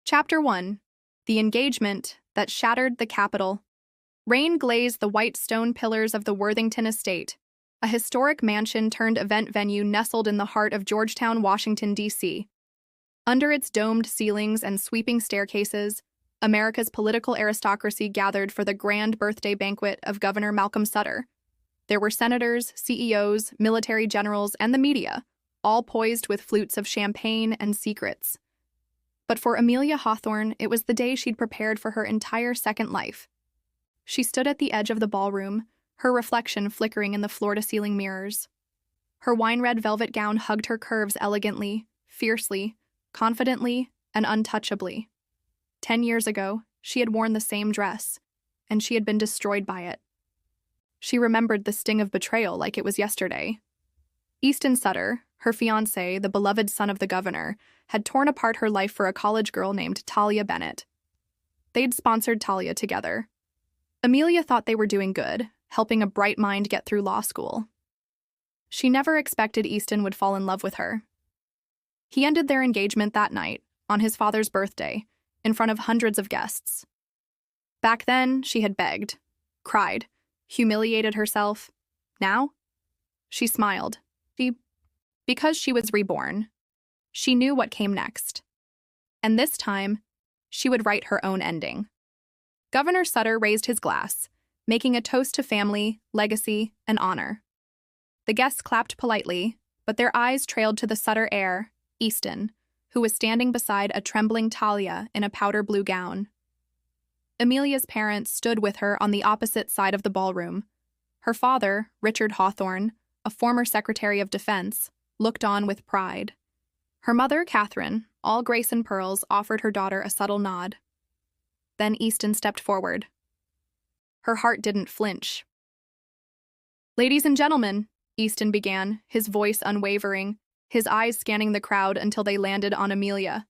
Chapter 1. The Engagement That Shattered the Capitol. Rain glazed the white stone pillars of the Worthington Estate, a historic mansion-turned-event venue nestled in the heart of Georgetown, Washington, D.C. Under its domed ceilings and sweeping staircases, America's political aristocracy gathered for the grand birthday banquet of Governor Malcolm Sutter. There were senators, CEOs, military generals, and the media, all poised with flutes of champagne and secrets. But for Amelia Hawthorne, it was the day she'd prepared for her entire second life. She stood at the edge of the ballroom, her reflection flickering in the floor-to-ceiling mirrors. Her wine-red velvet gown hugged her curves elegantly, fiercely, confidently, and untouchably. 10 years ago, she had worn the same dress, and she had been destroyed by it. She remembered the sting of betrayal like it was yesterday. Easton Sutter, her fiancé, the beloved son of the governor, had torn apart her life for a college girl named Talia Bennett. They'd sponsored Talia together. Amelia thought they were doing good, helping a bright mind get through law school. She never expected Easton would fall in love with her. He ended their engagement that night, on his father's birthday, in front of hundreds of guests. Back then, she had begged, cried, humiliated herself. Now? She smiled. Because she was reborn, she knew what came next. And this time, she would write her own ending. Governor Sutter raised his glass, making a toast to family, legacy, and honor. The guests clapped politely, but their eyes trailed to the Sutter heir, Easton, who was standing beside a trembling Talia in a powder blue gown. Amelia's parents stood with her on the opposite side of the ballroom. Her father, Richard Hawthorne, a former Secretary of Defense, looked on with pride. Her mother, Catherine, all grace and pearls, offered her daughter a subtle nod. Then Easton stepped forward. Her heart didn't flinch. "Ladies and gentlemen," Easton began, his voice unwavering, his eyes scanning the crowd until they landed on Amelia.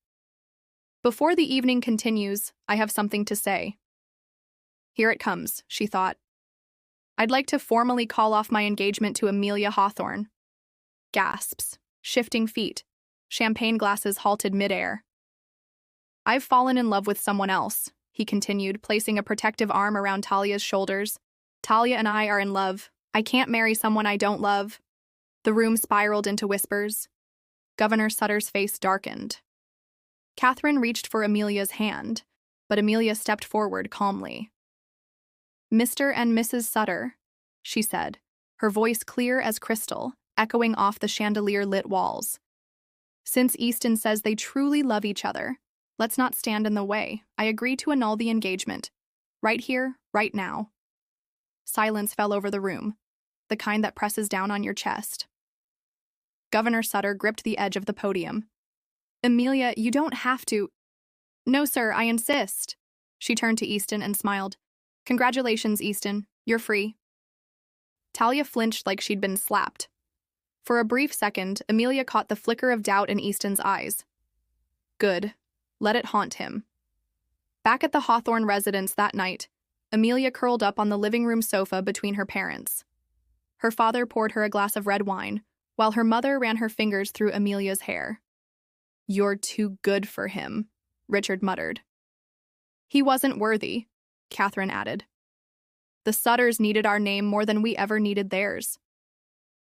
"Before the evening continues, I have something to say." Here it comes, she thought. "I'd like to formally call off my engagement to Amelia Hawthorne." Gasps, shifting feet, champagne glasses halted midair. "I've fallen in love with someone else," he continued, placing a protective arm around Talia's shoulders. "Talia and I are in love. I can't marry someone I don't love." The room spiraled into whispers. Governor Sutter's face darkened. Catherine reached for Amelia's hand, but Amelia stepped forward calmly. "Mr. and Mrs. Sutter," she said, her voice clear as crystal, echoing off the chandelier-lit walls. "Since Easton says they truly love each other, let's not stand in the way. I agree to annul the engagement. Right here, right now." Silence fell over the room, the kind that presses down on your chest. Governor Sutter gripped the edge of the podium. "Amelia, you don't have to." "No, sir, I insist." She turned to Easton and smiled. "Congratulations, Easton. You're free." Talia flinched like she'd been slapped. For a brief second, Amelia caught the flicker of doubt in Easton's eyes. Good. Let it haunt him. Back at the Hawthorne residence that night, Amelia curled up on the living room sofa between her parents. Her father poured her a glass of red wine, while her mother ran her fingers through Amelia's hair. "You're too good for him," Richard muttered. "He wasn't worthy," Catherine added. "The Sutters needed our name more than we ever needed theirs."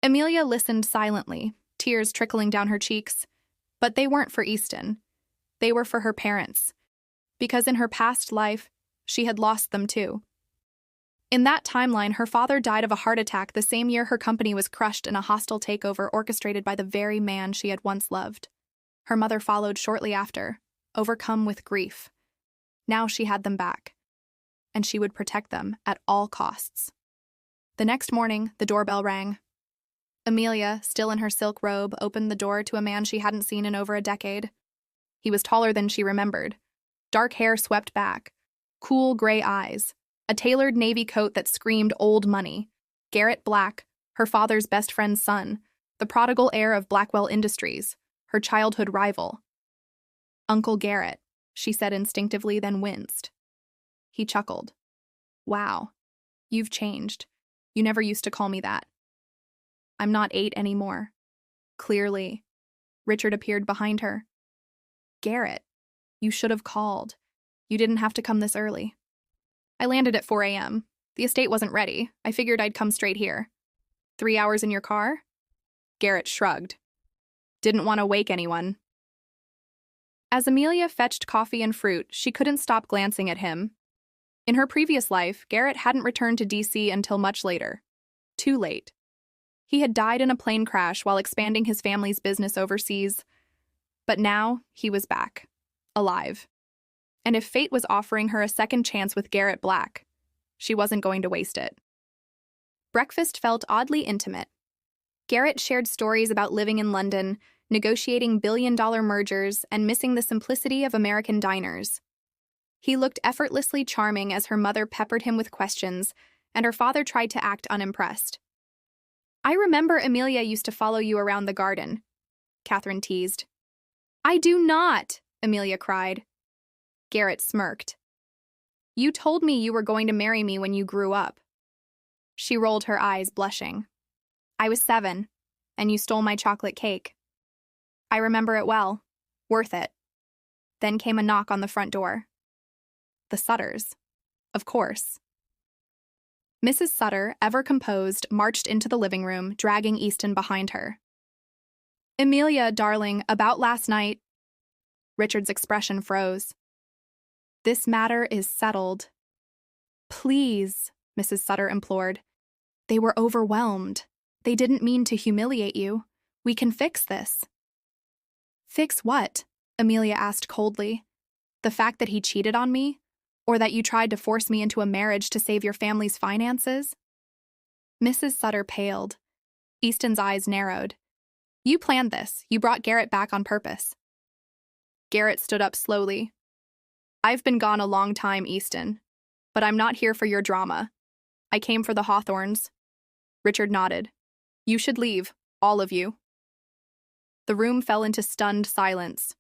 Amelia listened silently, tears trickling down her cheeks. But they weren't for Easton. They were for her parents. Because in her past life, she had lost them too. In that timeline, her father died of a heart attack the same year her company was crushed in a hostile takeover orchestrated by the very man she had once loved. Her mother followed shortly after, overcome with grief. Now she had them back, and she would protect them at all costs. The next morning, the doorbell rang. Amelia, still in her silk robe, opened the door to a man she hadn't seen in over a decade. He was taller than she remembered. Dark hair swept back, cool gray eyes, a tailored navy coat that screamed old money. Garrett Black, her father's best friend's son, the prodigal heir of Blackwell Industries, her childhood rival. "Uncle Garrett," she said instinctively, then winced. He chuckled. "Wow, you've changed. You never used to call me that." "I'm not 8 anymore." Clearly. Richard appeared behind her. "Garrett, You should have called. You didn't have to come this early. I landed at 4 a.m. The estate wasn't ready. I figured I'd come straight here. 3 hours in your car? Garrett shrugged. Didn't want to wake anyone. As Amelia fetched coffee and fruit, she couldn't stop glancing at him. In her previous life, Garrett hadn't returned to D.C. until much later. Too late. He had died in a plane crash while expanding his family's business overseas. But now, he was back. Alive. And if fate was offering her a second chance with Garrett Black, she wasn't going to waste it. Breakfast felt oddly intimate. Garrett shared stories about living in London, negotiating billion-dollar mergers, and missing the simplicity of American diners. He looked effortlessly charming as her mother peppered him with questions, and her father tried to act unimpressed. I remember Amelia used to follow you around the garden, Catherine teased. I do not, Amelia cried. Garrett smirked. You told me you were going to marry me when you grew up. She rolled her eyes, blushing. I was 7, and you stole my chocolate cake. I remember it well. Worth it. Then came a knock on the front door. The Sutters. Of course. Mrs. Sutter, ever composed, marched into the living room, dragging Easton behind her. Amelia, darling, about last night. Richard's expression froze. This matter is settled. Please, Mrs. Sutter implored. They were overwhelmed. They didn't mean to humiliate you. We can fix this. Fix what? Amelia asked coldly. The fact that he cheated on me? Or that you tried to force me into a marriage to save your family's finances? Mrs. Sutter paled. Easton's eyes narrowed. You planned this. You brought Garrett back on purpose. Garrett stood up slowly. I've been gone a long time, Easton. But I'm not here for your drama. I came for the Hawthorns. Richard nodded. You should leave, all of you. The room fell into stunned silence.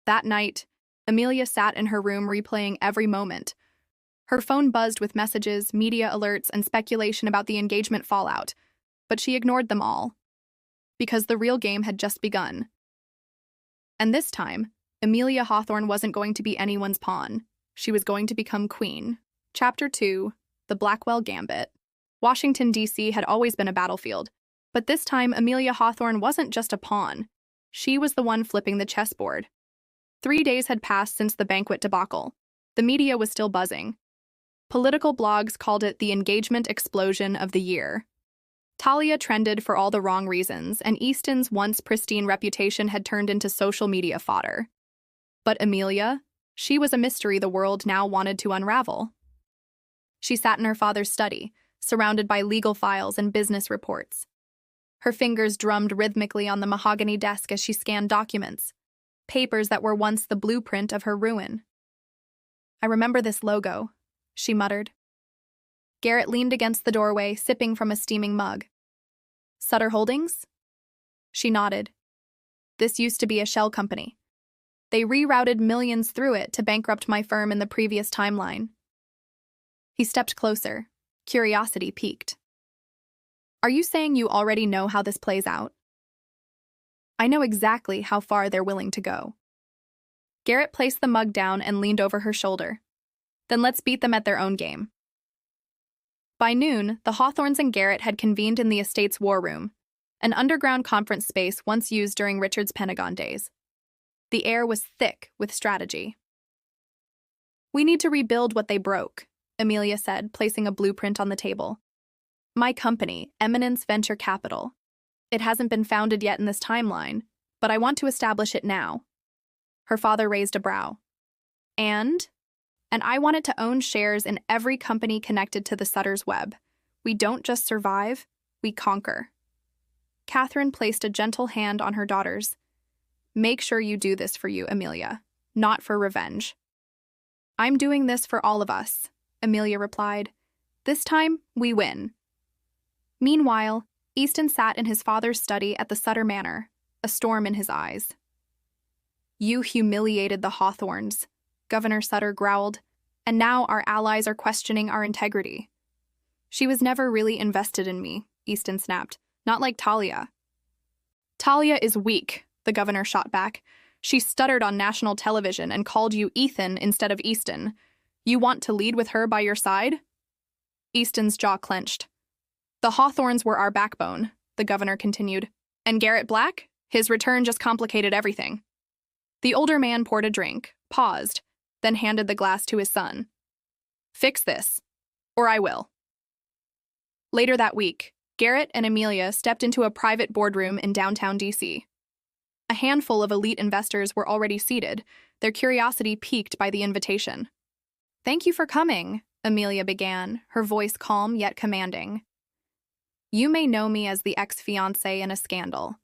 That night, Amelia sat in her room replaying every moment. Her phone buzzed with messages, media alerts, and speculation about the engagement fallout, but she ignored them all. Because the real game had just begun. And this time, Amelia Hawthorne wasn't going to be anyone's pawn. She was going to become queen. Chapter 2, The Blackwell Gambit. Washington, D.C. had always been a battlefield, but this time Amelia Hawthorne wasn't just a pawn. She was the one flipping the chessboard. 3 days had passed since the banquet debacle. The media was still buzzing. Political blogs called it the engagement explosion of the year. Talia trended for all the wrong reasons, and Easton's once pristine reputation had turned into social media fodder. But Amelia, she was a mystery the world now wanted to unravel. She sat in her father's study, surrounded by legal files and business reports. Her fingers drummed rhythmically on the mahogany desk as she scanned documents, papers that were once the blueprint of her ruin. I remember this logo, she muttered. Garrett leaned against the doorway, sipping from a steaming mug. Sutter Holdings? She nodded. This used to be a shell company. They rerouted millions through it to bankrupt my firm in the previous timeline. He stepped closer. Curiosity piqued. Are you saying you already know how this plays out? I know exactly how far they're willing to go. Garrett placed the mug down and leaned over her shoulder. Then let's beat them at their own game. By noon, the Hawthorns and Garrett had convened in the estate's war room, an underground conference space once used during Richard's Pentagon days. The air was thick with strategy. We need to rebuild what they broke, Amelia said, placing a blueprint on the table. My company, Eminence Venture Capital. It hasn't been founded yet in this timeline, but I want to establish it now. Her father raised a brow. And I wanted to own shares in every company connected to the Sutter's web. We don't just survive, we conquer. Catherine placed a gentle hand on her daughter's. Make sure you do this for you, Amelia, not for revenge. I'm doing this for all of us, Amelia replied. This time, we win. Meanwhile, Easton sat in his father's study at the Sutter Manor, a storm in his eyes. You humiliated the Hawthorns, Governor Sutter growled, and now our allies are questioning our integrity. She was never really invested in me, Easton snapped, not like Talia. Talia is weak, the governor shot back. She stuttered on national television and called you Ethan instead of Easton. You want to lead with her by your side? Easton's jaw clenched. The Hawthorns were our backbone, the governor continued. And Garrett Black? His return just complicated everything. The older man poured a drink, paused, then handed the glass to his son. Fix this, or I will. Later that week, Garrett and Amelia stepped into a private boardroom in downtown D.C. A handful of elite investors were already seated, their curiosity piqued by the invitation. Thank you for coming, Amelia began, her voice calm yet commanding. You may know me as the ex-fiancé in a scandal,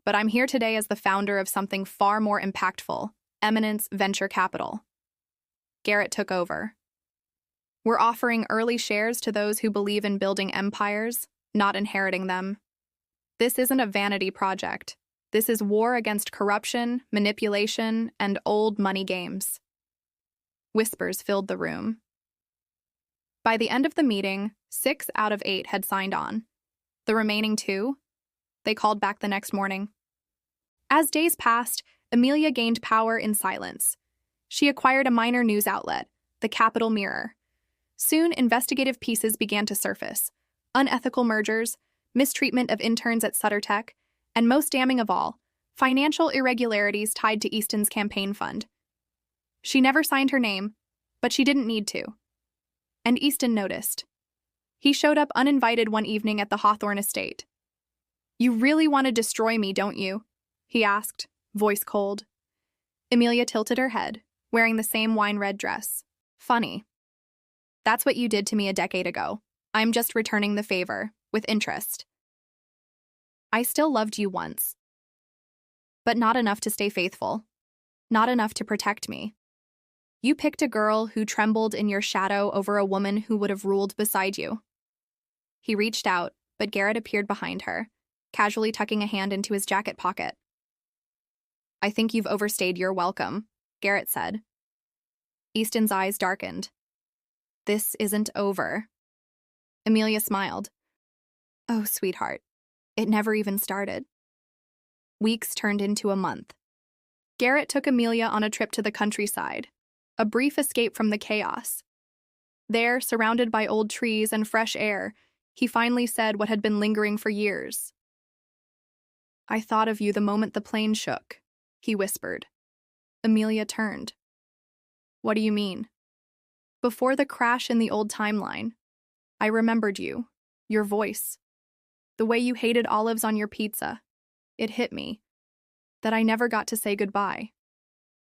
but I'm here today as the founder of something far more impactful, Eminence Venture Capital. Garrett took over. We're offering early shares to those who believe in building empires, not inheriting them. This isn't a vanity project. This is war against corruption, manipulation, and old money games. Whispers filled the room. By the end of the meeting, 6 out of 8 had signed on. The remaining 2, they called back the next morning. As days passed, Amelia gained power in silence. She acquired a minor news outlet, the Capitol Mirror. Soon, investigative pieces began to surface. Unethical mergers, mistreatment of interns at Sutter Tech, and most damning of all, financial irregularities tied to Easton's campaign fund. She never signed her name, but she didn't need to. And Easton noticed. He showed up uninvited one evening at the Hawthorne estate. You really want to destroy me, don't you? He asked, voice cold. Amelia tilted her head, wearing the same wine-red dress. Funny. That's what you did to me a decade ago. I'm just returning the favor, with interest. I still loved you once. But not enough to stay faithful. Not enough to protect me. You picked a girl who trembled in your shadow over a woman who would have ruled beside you. He reached out, but Garrett appeared behind her, casually tucking a hand into his jacket pocket. I think you've overstayed your welcome, Garrett said. Easton's eyes darkened. This isn't over. Amelia smiled. Oh, sweetheart. It never even started. Weeks turned into a month. Garrett took Amelia on a trip to the countryside, a brief escape from the chaos. There, surrounded by old trees and fresh air, he finally said what had been lingering for years. I thought of you the moment the plane shook, he whispered. Amelia turned. What do you mean? Before the crash in the old timeline, I remembered you, your voice, the way you hated olives on your pizza. It hit me that I never got to say goodbye.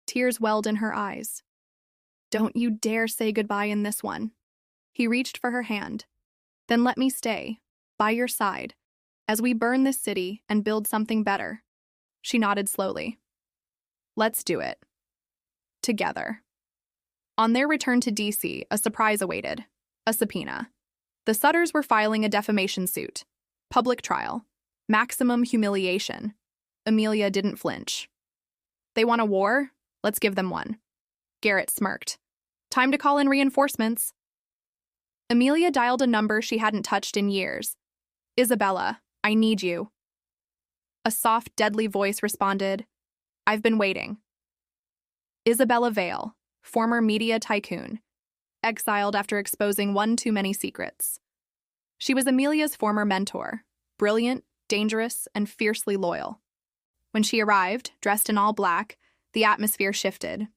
Tears welled in her eyes. Don't you dare say goodbye in this one. He reached for her hand. Then let me stay, by your side, as we burn this city and build something better. She nodded slowly. Let's do it. Together. On their return to D.C., a surprise awaited. A subpoena. The Sutters were filing a defamation suit. Public trial. Maximum humiliation. Amelia didn't flinch. They want a war? Let's give them one. Garrett smirked. Time to call in reinforcements. Amelia dialed a number she hadn't touched in years. Isabella, I need you. A soft, deadly voice responded, I've been waiting. Isabella Vale, former media tycoon, exiled after exposing one too many secrets. She was Amelia's former mentor, brilliant, dangerous, and fiercely loyal. When she arrived, dressed in all black, the atmosphere shifted.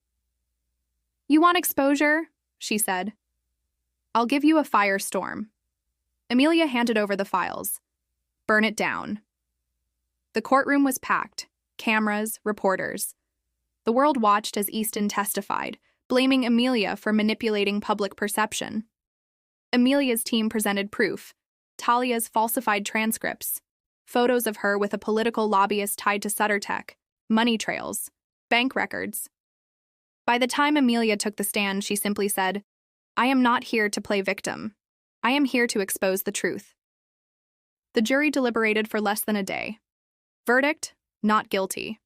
You want exposure? She said. I'll give you a firestorm. Amelia handed over the files. Burn it down. The courtroom was packed. Cameras, reporters. The world watched as Easton testified, blaming Amelia for manipulating public perception. Amelia's team presented proof. Talia's falsified transcripts. Photos of her with a political lobbyist tied to Sutter Tech. Money trails. Bank records. By the time Amelia took the stand, she simply said, I am not here to play victim. I am here to expose the truth. The jury deliberated for less than a day. Verdict, not guilty.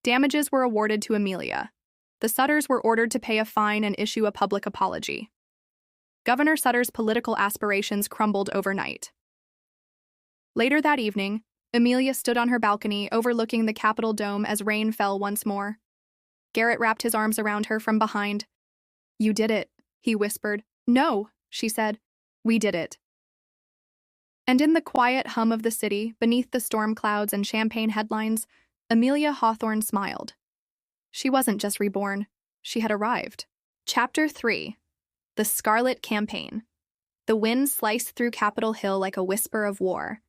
Damages were awarded to Amelia. The Sutters were ordered to pay a fine and issue a public apology. Governor Sutter's political aspirations crumbled overnight. Later that evening, Amelia stood on her balcony, overlooking the Capitol dome as rain fell once more. Garrett wrapped his arms around her from behind. "You did it," he whispered. "No," she said. "We did it." And in the quiet hum of the city, beneath the storm clouds and champagne headlines, Amelia Hawthorne smiled. She wasn't just reborn. She had arrived. Chapter 3. The Scarlet Campaign. The wind sliced through Capitol Hill like a whisper of war.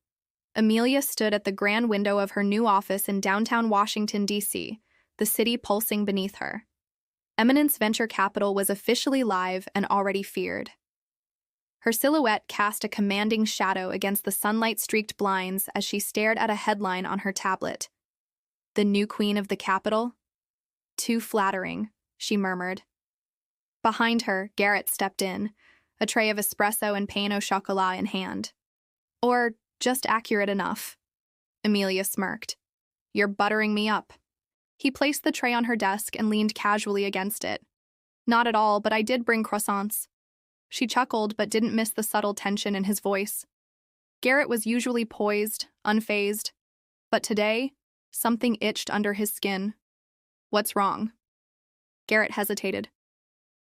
Amelia stood at the grand window of her new office in downtown Washington, D.C., the city pulsing beneath her. Eminence Venture Capital was officially live and already feared. Her silhouette cast a commanding shadow against the sunlight-streaked blinds as she stared at a headline on her tablet. "The new queen of the Capitol?" "Too flattering," she murmured. Behind her, Garrett stepped in, a tray of espresso and pain au chocolat in hand. "Or just accurate enough," Amelia smirked. "You're buttering me up." He placed the tray on her desk and leaned casually against it. "Not at all, but I did bring croissants." She chuckled but didn't miss the subtle tension in his voice. Garrett was usually poised, unfazed. But today, something itched under his skin. "What's wrong?" Garrett hesitated.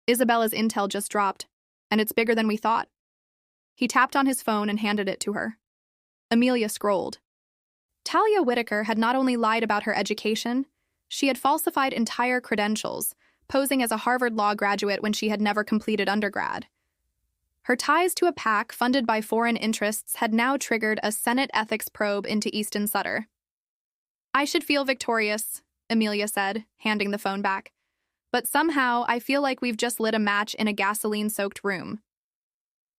"Isabella's intel just dropped, and it's bigger than we thought." He tapped on his phone and handed it to her. Amelia scrolled. Talia Whitaker had not only lied about her education, she had falsified entire credentials, posing as a Harvard Law graduate when she had never completed undergrad. Her ties to a PAC funded by foreign interests had now triggered a Senate ethics probe into Easton Sutter. "I should feel victorious," Amelia said, handing the phone back. "But somehow I feel like we've just lit a match in a gasoline-soaked room."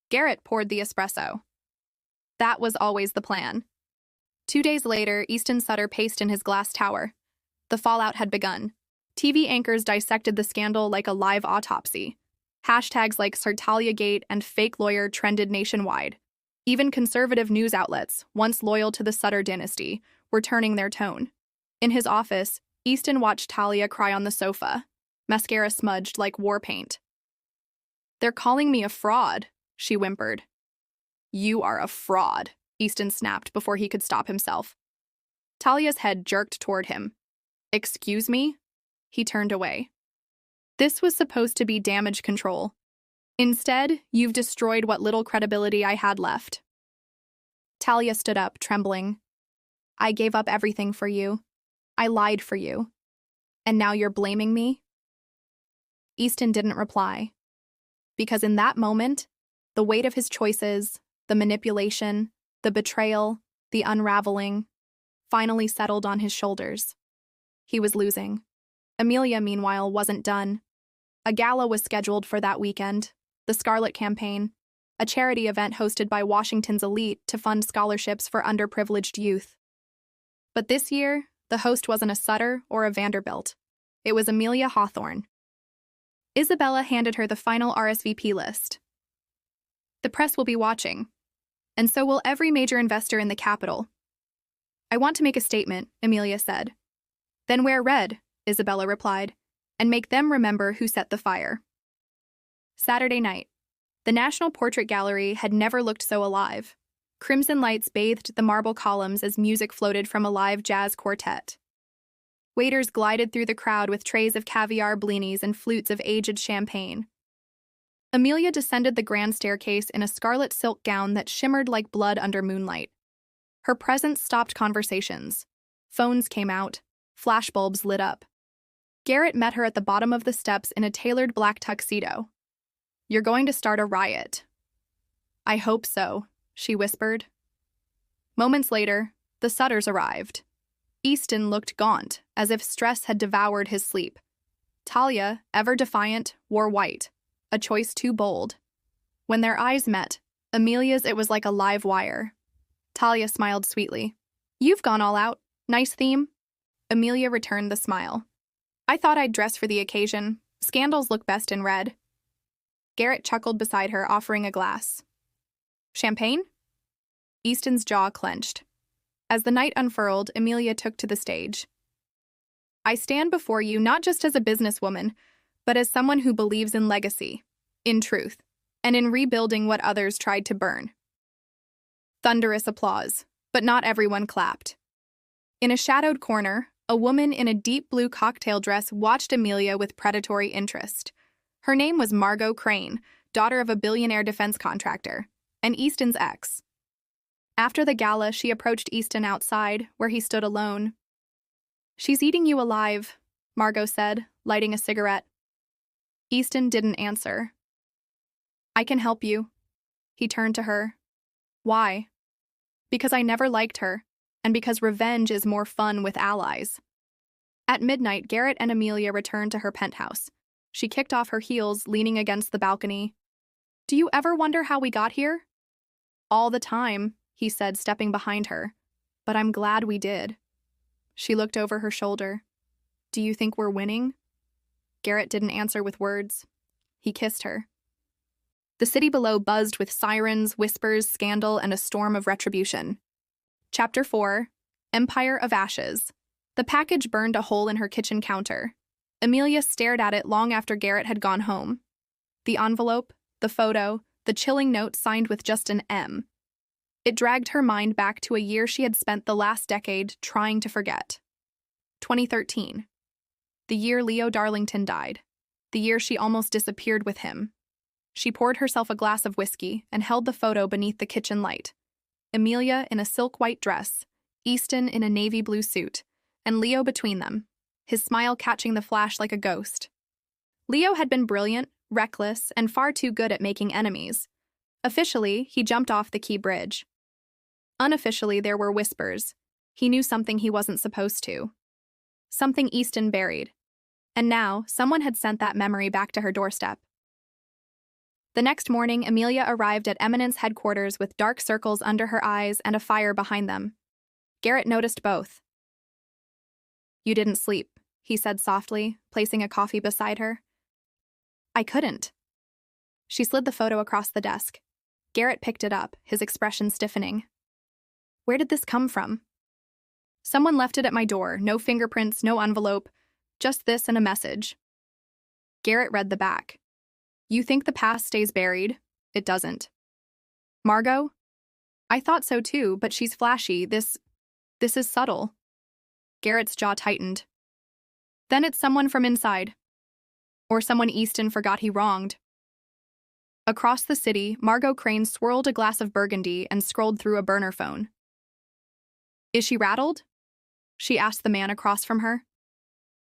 Garrett poured the espresso. That was always the plan. 2 days later, Easton Sutter paced in his glass tower. The fallout had begun. TV anchors dissected the scandal like a live autopsy. Hashtags like SirTaliaGate and fake lawyer trended nationwide. Even conservative news outlets, once loyal to the Sutter dynasty, were turning their tone. In his office, Easton watched Talia cry on the sofa, mascara smudged like war paint. "They're calling me a fraud," she whimpered. "You are a fraud," Easton snapped before he could stop himself. Talia's head jerked toward him. "Excuse me?" He turned away. "This was supposed to be damage control. Instead, you've destroyed what little credibility I had left." Talia stood up, trembling. "I gave up everything for you. I lied for you. And now you're blaming me?" Easton didn't reply. Because in that moment, the weight of his choices, the manipulation, the betrayal, the unraveling, finally settled on his shoulders. He was losing. Amelia, meanwhile, wasn't done. A gala was scheduled for that weekend, the Scarlet Campaign, a charity event hosted by Washington's elite to fund scholarships for underprivileged youth. But this year, the host wasn't a Sutter or a Vanderbilt. It was Amelia Hawthorne. Isabella handed her the final RSVP list. "The press will be watching, and so will every major investor in the Capitol." "I want to make a statement," Amelia said. "Then wear red," Isabella replied, "and make them remember who set the fire." Saturday night. The National Portrait Gallery had never looked so alive. Crimson lights bathed the marble columns as music floated from a live jazz quartet. Waiters glided through the crowd with trays of caviar blinis and flutes of aged champagne. Amelia descended the grand staircase in a scarlet silk gown that shimmered like blood under moonlight. Her presence stopped conversations. Phones came out. Flashbulbs lit up. Garrett met her at the bottom of the steps in a tailored black tuxedo. "You're going to start a riot." "I hope so," she whispered. Moments later, the Sutters arrived. Easton looked gaunt, as if stress had devoured his sleep. Talia, ever defiant, wore white, a choice too bold. When their eyes met, Amelia's it was like a live wire. Talia smiled sweetly. "You've gone all out. Nice theme." Amelia returned the smile. "I thought I'd dress for the occasion. Scandals look best in red." Garrett chuckled beside her, offering a glass. "Champagne?" Easton's jaw clenched. As the night unfurled, Amelia took to the stage. "I stand before you not just as a businesswoman, but as someone who believes in legacy, in truth, and in rebuilding what others tried to burn." Thunderous applause, But not everyone clapped. In a shadowed corner, a woman in a deep blue cocktail dress watched Amelia with predatory interest. Her name was Margot Crane, daughter of a billionaire defense contractor, and Easton's ex. After the gala, she approached Easton outside, where he stood alone. "She's eating you alive," Margot said, lighting a cigarette. Easton didn't answer. "I can help you." He turned to her. "Why?" "Because I never liked her, and because revenge is more fun with allies." At midnight, Garrett and Amelia returned to her penthouse. She kicked off her heels, leaning against the balcony. "Do you ever wonder how we got here?" "All the time," he said, stepping behind her. "But I'm glad we did." She looked over her shoulder. "Do you think we're winning?" Garrett didn't answer with words. He kissed her. The city below buzzed with sirens, whispers, scandal, and a storm of retribution. Chapter 4: Empire of Ashes. The package burned a hole in her kitchen counter. Amelia stared at it long after Garrett had gone home. The envelope, the photo, the chilling note signed with just an M. It dragged her mind back to a year she had spent the last decade trying to forget. 2013. The year Leo Darlington died. The year she almost disappeared with him. She poured herself a glass of whiskey and held the photo beneath the kitchen light. Amelia in a silk white dress, Easton in a navy blue suit, and Leo between them, his smile catching the flash like a ghost. Leo had been brilliant, reckless, and far too good at making enemies. Officially, he jumped off the Key Bridge. Unofficially, there were whispers. He knew something he wasn't supposed to. Something Easton buried. And now, someone had sent that memory back to her doorstep. The next morning, Amelia arrived at Eminence headquarters with dark circles under her eyes and a fire behind them. Garrett noticed both. "You didn't sleep," he said softly, placing a coffee beside her. "I couldn't." She slid the photo across the desk. Garrett picked it up, his expression stiffening. "Where did this come from?" "Someone left it at my door. No fingerprints, no envelope. Just this and a message." Garrett read the back. "You think the past stays buried? It doesn't." "Margot?" "I thought so too, but she's flashy. This is subtle." Garrett's jaw tightened. "Then it's someone from inside. Or someone Easton forgot he wronged." Across the city, Margot Crane swirled a glass of burgundy and scrolled through a burner phone. "Is she rattled?" she asked the man across from her.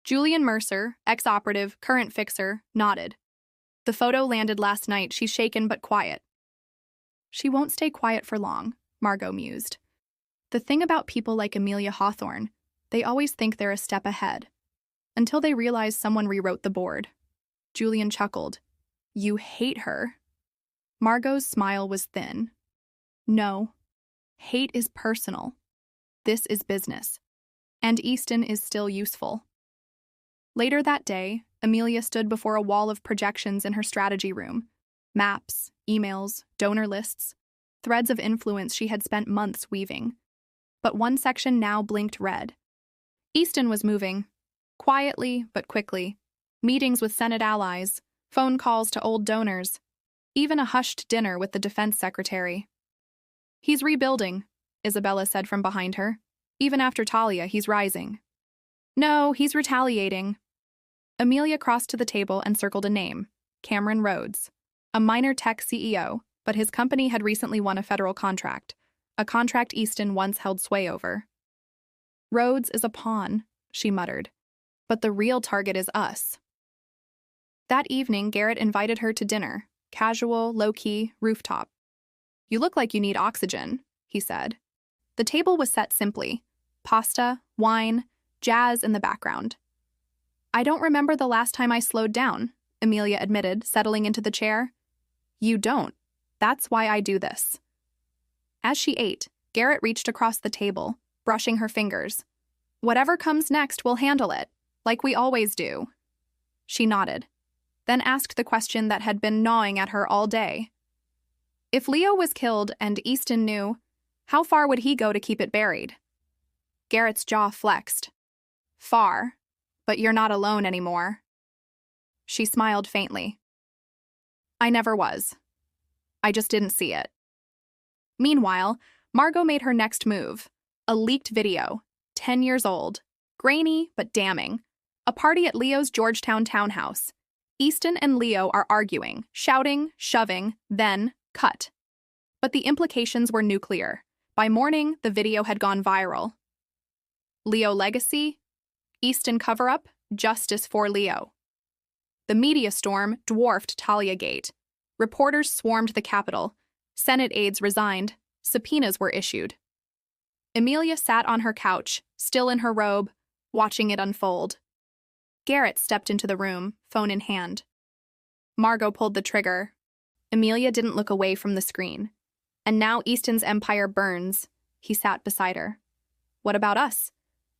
Julian Mercer, ex-operative, current fixer, nodded. "The photo landed last night. She's shaken but quiet." "She won't stay quiet for long," Margot mused. "The thing about people like Amelia Hawthorne, they always think they're a step ahead. Until they realize someone rewrote the board." Julian chuckled. "You hate her." Margot's smile was thin. "No. Hate is personal. This is business. And Easton is still useful." Later that day, Amelia stood before a wall of projections in her strategy room. Maps, emails, donor lists, threads of influence she had spent months weaving. But one section now blinked red. Easton was moving. Quietly, but quickly. Meetings with Senate allies, phone calls to old donors, even a hushed dinner with the defense secretary. "He's rebuilding," Isabella said from behind her. "Even after Talia, he's rising." "No, he's retaliating." Amelia crossed to the table and circled a name, Cameron Rhodes, a minor tech CEO, but his company had recently won a federal contract, a contract Easton once held sway over. "Rhodes is a pawn," she muttered, "but the real target is us." That evening, Garrett invited her to dinner, casual, low-key, rooftop. "You look like you need oxygen," he said. The table was set simply, pasta, wine, jazz in the background. "I don't remember the last time I slowed down," Amelia admitted, settling into the chair. "You don't. That's why I do this." As she ate, Garrett reached across the table, brushing her fingers. "Whatever comes next, we'll handle it, like we always do." She nodded, then asked the question that had been gnawing at her all day. If Leo was killed and Easton knew, how far would he go to keep it buried? Garrett's jaw flexed. "Far. But you're not alone anymore." She smiled faintly. "I never was. I just didn't see it." Meanwhile, Margot made her next move. A leaked video, 10 years old. Grainy, but damning. A party at Leo's Georgetown townhouse. Easton and Leo are arguing, shouting, shoving, then cut. But the implications were nuclear. By morning, the video had gone viral. Leo legacy? Easton cover-up? Justice for Leo. The media storm dwarfed Talia Gate. Reporters swarmed the Capitol. Senate aides resigned. Subpoenas were issued. Amelia sat on her couch, still in her robe, watching it unfold. Garrett stepped into the room, phone in hand. Margot pulled the trigger. Amelia didn't look away from the screen. And now Easton's empire burns. He sat beside her. What about us?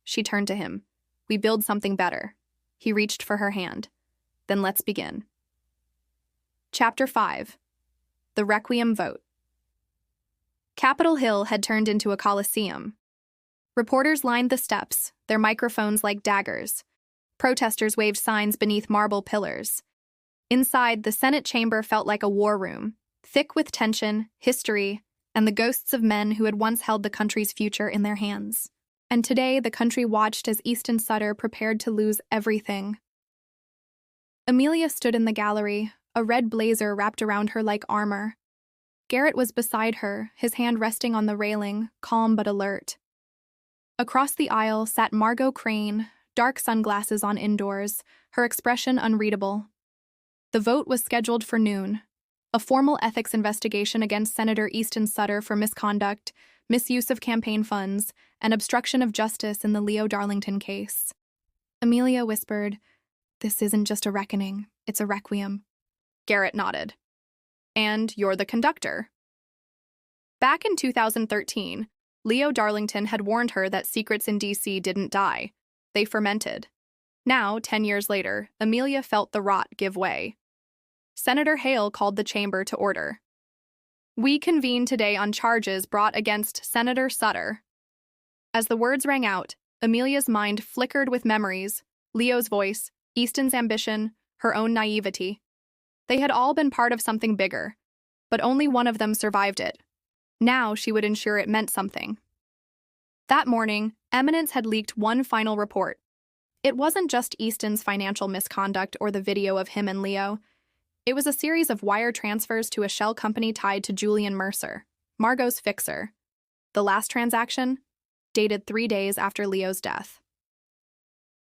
She turned to him. We build something better. He reached for her hand. Then let's begin. Chapter 5. The Requiem Vote. Capitol Hill had turned into a coliseum. Reporters lined the steps, their microphones like daggers. Protesters waved signs beneath marble pillars. Inside, the Senate chamber felt like a war room, thick with tension, history, and the ghosts of men who had once held the country's future in their hands. And today, the country watched as Easton Sutter prepared to lose everything. Amelia stood in the gallery, a red blazer wrapped around her like armor. Garrett was beside her, his hand resting on the railing, calm but alert. Across the aisle sat Margot Crane, dark sunglasses on indoors, her expression unreadable. The vote was scheduled for noon. A formal ethics investigation against Senator Easton Sutter for misconduct, misuse of campaign funds, and obstruction of justice in the Leo Darlington case. Amelia whispered, "This isn't just a reckoning, it's a requiem." Garrett nodded. "And you're the conductor." Back in 2013, Leo Darlington had warned her that secrets in D.C. didn't die. They fermented. Now, 10 years later, Amelia felt the rot give way. Senator Hale called the chamber to order. "We convene today on charges brought against Senator Sutter." As the words rang out, Amelia's mind flickered with memories, Leo's voice, Easton's ambition, her own naivety. They had all been part of something bigger, but only one of them survived it. Now she would ensure it meant something. That morning, Eminence had leaked one final report. It wasn't just Easton's financial misconduct or the video of him and Leo. It was a series of wire transfers to a shell company tied to Julian Mercer, Margot's fixer. The last transaction, dated 3 days after Leo's death.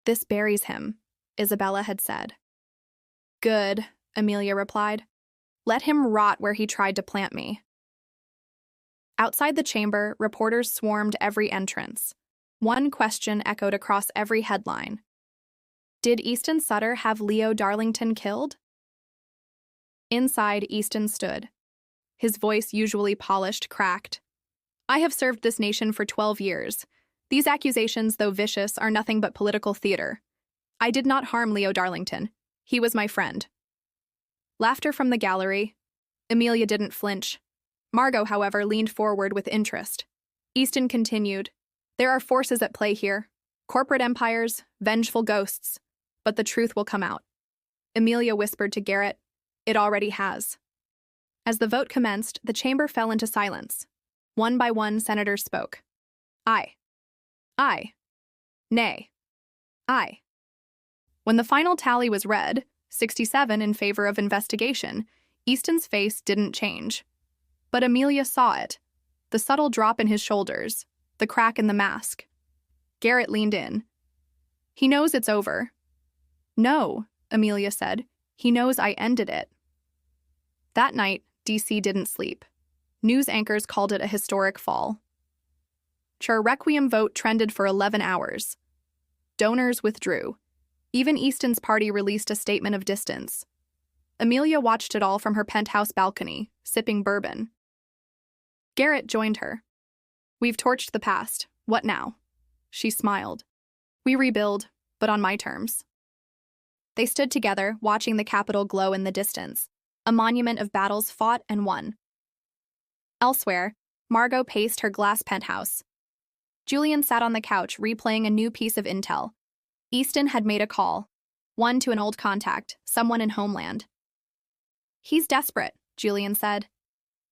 "This buries him," Isabella had said. "Good," Amelia replied. "Let him rot where he tried to plant me." Outside the chamber, reporters swarmed every entrance. One question echoed across every headline. Did Easton Sutter have Leo Darlington killed? Inside, Easton stood. His voice, usually polished, cracked. "I have served this nation for 12 years. These accusations, though vicious, are nothing but political theater. I did not harm Leo Darlington. He was my friend." Laughter from the gallery. Amelia didn't flinch. Margot, however, leaned forward with interest. Easton continued. "There are forces at play here. Corporate empires, vengeful ghosts. But the truth will come out." Amelia whispered to Garrett, "It already has." As the vote commenced, the chamber fell into silence. One by one, senators spoke. Aye. Aye. Nay. Aye. When the final tally was read, 67 in favor of investigation, Easton's face didn't change. But Amelia saw it. The subtle drop in his shoulders, the crack in the mask. Garrett leaned in. "He knows it's over." "No," Amelia said. "He knows I ended it." That night, D.C. didn't sleep. News anchors called it a historic fall. Her requiem vote trended for 11 hours. Donors withdrew. Even Easton's party released a statement of distance. Amelia watched it all from her penthouse balcony, sipping bourbon. Garrett joined her. "We've torched the past. What now?" She smiled. "We rebuild, but on my terms." They stood together, watching the Capitol glow in the distance, a monument of battles fought and won. Elsewhere, Margot paced her glass penthouse. Julian sat on the couch, replaying a new piece of intel. Easton had made a call, one to an old contact, someone in Homeland. "He's desperate," Julian said.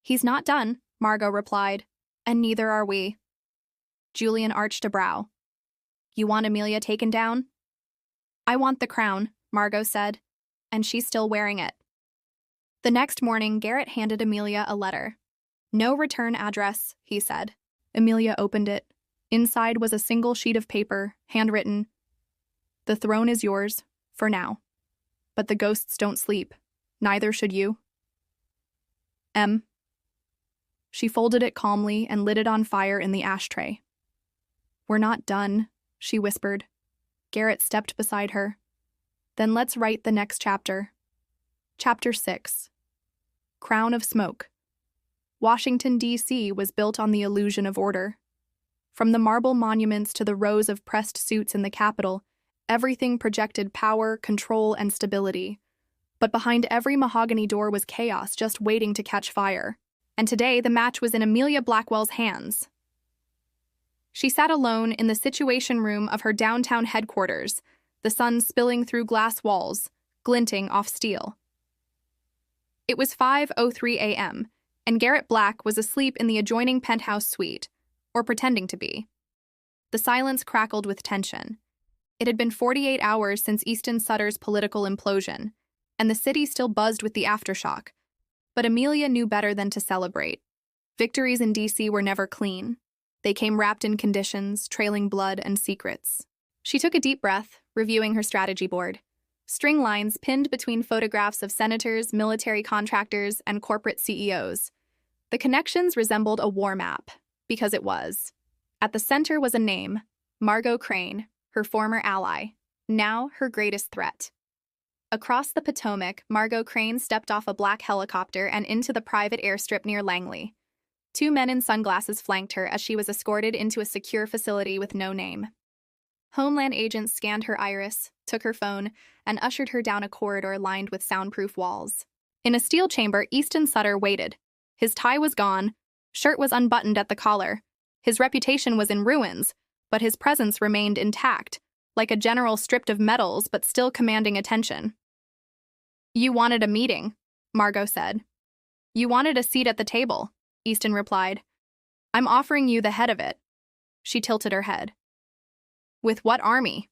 "He's not done," Margot replied. And neither are we. Julian arched a brow. You want Amelia taken down? I want the crown, Margot said, and she's still wearing it. The next morning, Garrett handed Amelia a letter. No return address, he said. Amelia opened it. Inside was a single sheet of paper, handwritten. The throne is yours, for now. But the ghosts don't sleep. Neither should you. M. She folded it calmly and lit it on fire in the ashtray. We're not done, she whispered. Garrett stepped beside her. Then let's write the next chapter. Chapter 6. Crown of Smoke. Washington, D.C. was built on the illusion of order. From the marble monuments to the rows of pressed suits in the Capitol, everything projected power, control, and stability. But behind every mahogany door was chaos just waiting to catch fire. And today, the match was in Amelia Blackwell's hands. She sat alone in the Situation Room of her downtown headquarters, the sun spilling through glass walls, glinting off steel. It was 5:03 a.m., and Garrett Black was asleep in the adjoining penthouse suite, or pretending to be. The silence crackled with tension. It had been 48 hours since Easton Sutter's political implosion, and the city still buzzed with the aftershock. But Amelia knew better than to celebrate. Victories in D.C. were never clean. They came wrapped in conditions, trailing blood and secrets. She took a deep breath, reviewing her strategy board. String lines pinned between photographs of senators, military contractors, and corporate CEOs. The connections resembled a war map, because it was. At the center was a name, Margot Crane, her former ally, now her greatest threat. Across the Potomac, Margot Crane stepped off a black helicopter and into the private airstrip near Langley. Two men in sunglasses flanked her as she was escorted into a secure facility with no name. Homeland agents scanned her iris, took her phone, and ushered her down a corridor lined with soundproof walls. In a steel chamber, Easton Sutter waited. His tie was gone, shirt was unbuttoned at the collar. His reputation was in ruins, but his presence remained intact, like a general stripped of medals but still commanding attention. You wanted a meeting, Margot said. You wanted a seat at the table, Easton replied. I'm offering you the head of it. She tilted her head. With what army?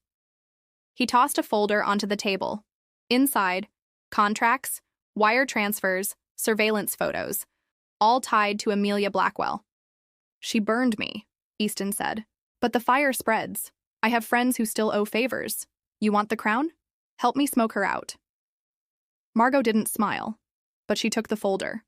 He tossed a folder onto the table. Inside, contracts, wire transfers, surveillance photos, all tied to Amelia Blackwell. She burned me, Easton said. But the fire spreads. I have friends who still owe favors. You want the crown? Help me smoke her out. Margot didn't smile, but she took the folder.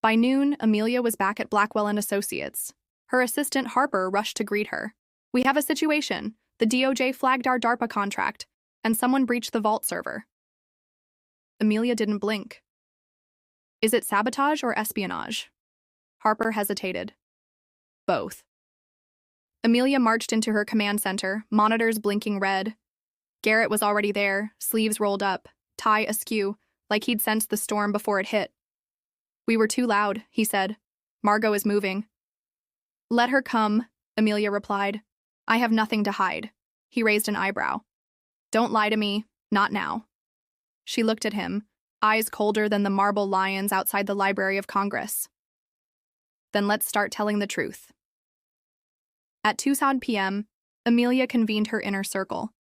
By noon, Amelia was back at Blackwell & Associates. Her assistant Harper rushed to greet her. We have a situation. The DOJ flagged our DARPA contract, and someone breached the vault server. Amelia didn't blink. Is it sabotage or espionage? Harper hesitated. Both. Amelia marched into her command center, monitors blinking red. Garrett was already there, sleeves rolled up, tie askew, like he'd sensed the storm before it hit. We were too loud, he said. Margot is moving. Let her come, Amelia replied. I have nothing to hide. He raised an eyebrow. Don't lie to me, not now. She looked at him, eyes colder than the marble lions outside the Library of Congress. Then let's start telling the truth. At 2 p.m., Amelia convened her inner circle.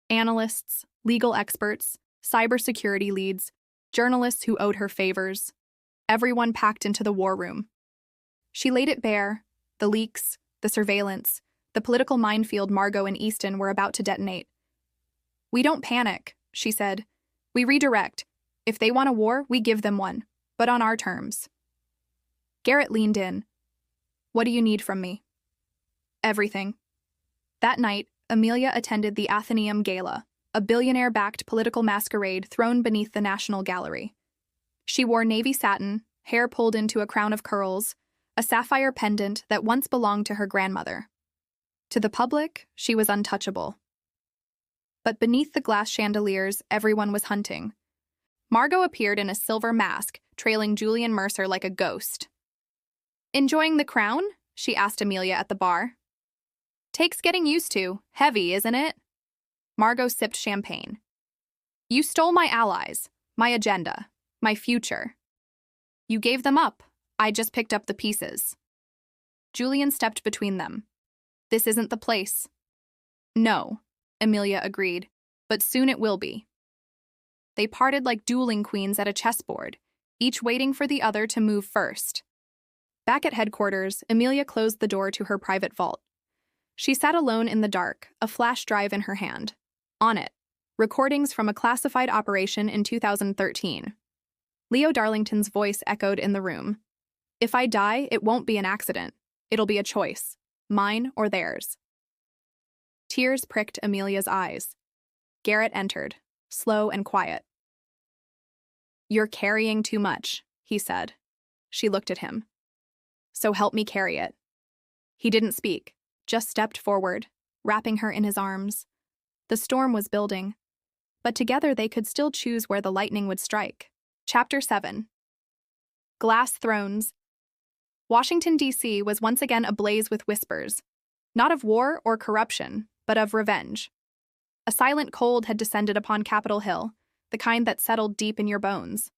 Analysts, legal experts, cybersecurity leads, journalists who owed her favors. Everyone packed into the war room. She laid it bare, the leaks, the surveillance, the political minefield Margot and Easton were about to detonate. We don't panic, she said. We redirect. If they want a war, we give them one, but on our terms. Garrett leaned in. What do you need from me? Everything. That night, Amelia attended the Athenaeum Gala, a billionaire-backed political masquerade thrown beneath the National Gallery. She wore navy satin, hair pulled into a crown of curls, a sapphire pendant that once belonged to her grandmother. To the public, she was untouchable. But beneath the glass chandeliers, everyone was hunting. Margot appeared in a silver mask, trailing Julian Mercer like a ghost. Enjoying the crown? She asked Amelia at the bar. Takes getting used to. Heavy, isn't it? Margot sipped champagne. You stole my allies, my agenda, my future. You gave them up. I just picked up the pieces. Julian stepped between them. This isn't the place. No, Amelia agreed, but soon it will be. They parted like dueling queens at a chessboard, each waiting for the other to move first. Back at headquarters, Amelia closed the door to her private vault. She sat alone in the dark, a flash drive in her hand. On it, recordings from a classified operation in 2013. Leo Darlington's voice echoed in the room. If I die, it won't be an accident. It'll be a choice, mine or theirs. Tears pricked Amelia's eyes. Garrett entered, slow and quiet. You're carrying too much, he said. She looked at him. So help me carry it. He didn't speak, just stepped forward, wrapping her in his arms. The storm was building, but together they could still choose where the lightning would strike. Chapter 7. Glass Thrones. Washington, D.C. was once again ablaze with whispers, not of war or corruption, but of revenge. A silent cold had descended upon Capitol Hill, the kind that settled deep in your bones.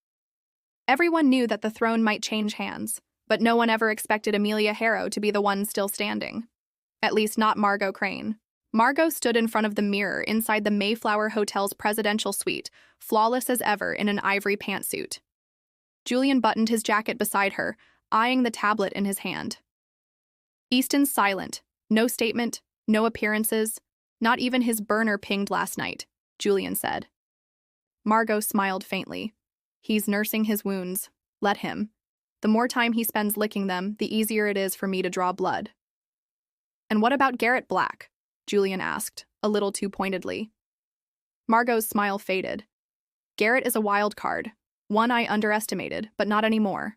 Everyone knew that the throne might change hands, but no one ever expected Amelia Harrow to be the one still standing. At least not Margot Crane. Margot stood in front of the mirror inside the Mayflower Hotel's presidential suite, flawless as ever in an ivory pantsuit. Julian buttoned his jacket beside her, eyeing the tablet in his hand. Easton's silent. No statement, no appearances, not even his burner pinged last night, Julian said. Margot smiled faintly. He's nursing his wounds. Let him. The more time he spends licking them, the easier it is for me to draw blood. And what about Garrett Black? Julian asked, a little too pointedly. Margot's smile faded. Garrett is a wild card, one I underestimated, but not anymore.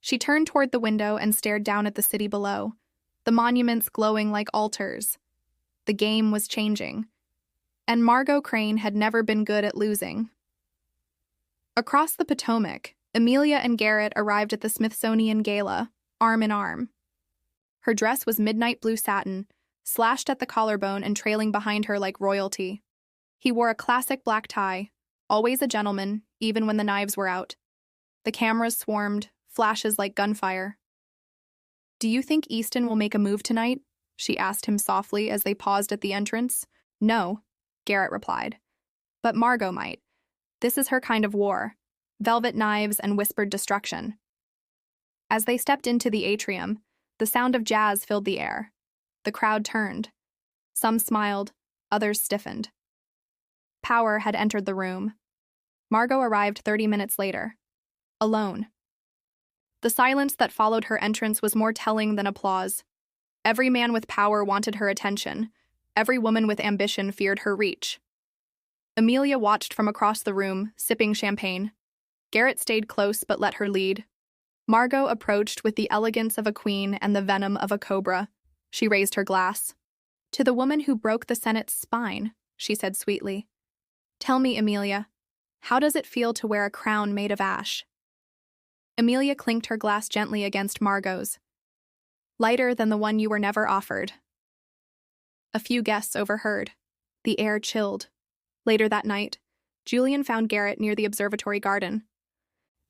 She turned toward the window and stared down at the city below, the monuments glowing like altars. The game was changing, and Margot Crane had never been good at losing. Across the Potomac, Amelia and Garrett arrived at the Smithsonian Gala, arm in arm. Her dress was midnight blue satin, slashed at the collarbone and trailing behind her like royalty. He wore a classic black tie, always a gentleman, even when the knives were out. The cameras swarmed, flashes like gunfire. Do you think Easton will make a move tonight? She asked him softly as they paused at the entrance. No, Garrett replied. But Margot might. This is her kind of war. Velvet knives and whispered destruction. As they stepped into the atrium, the sound of jazz filled the air. The crowd turned. Some smiled, others stiffened. Power had entered the room. Margot arrived 30 minutes later. Alone. The silence that followed her entrance was more telling than applause. Every man with power wanted her attention. Every woman with ambition feared her reach. Amelia watched from across the room, sipping champagne. Garrett stayed close but let her lead. Margot approached with the elegance of a queen and the venom of a cobra. She raised her glass. To the woman who broke the Senate's spine, she said sweetly. Tell me, Amelia, how does it feel to wear a crown made of ash? Amelia clinked her glass gently against Margot's. Lighter than the one you were never offered. A few guests overheard. The air chilled. Later that night, Julian found Garrett near the observatory garden.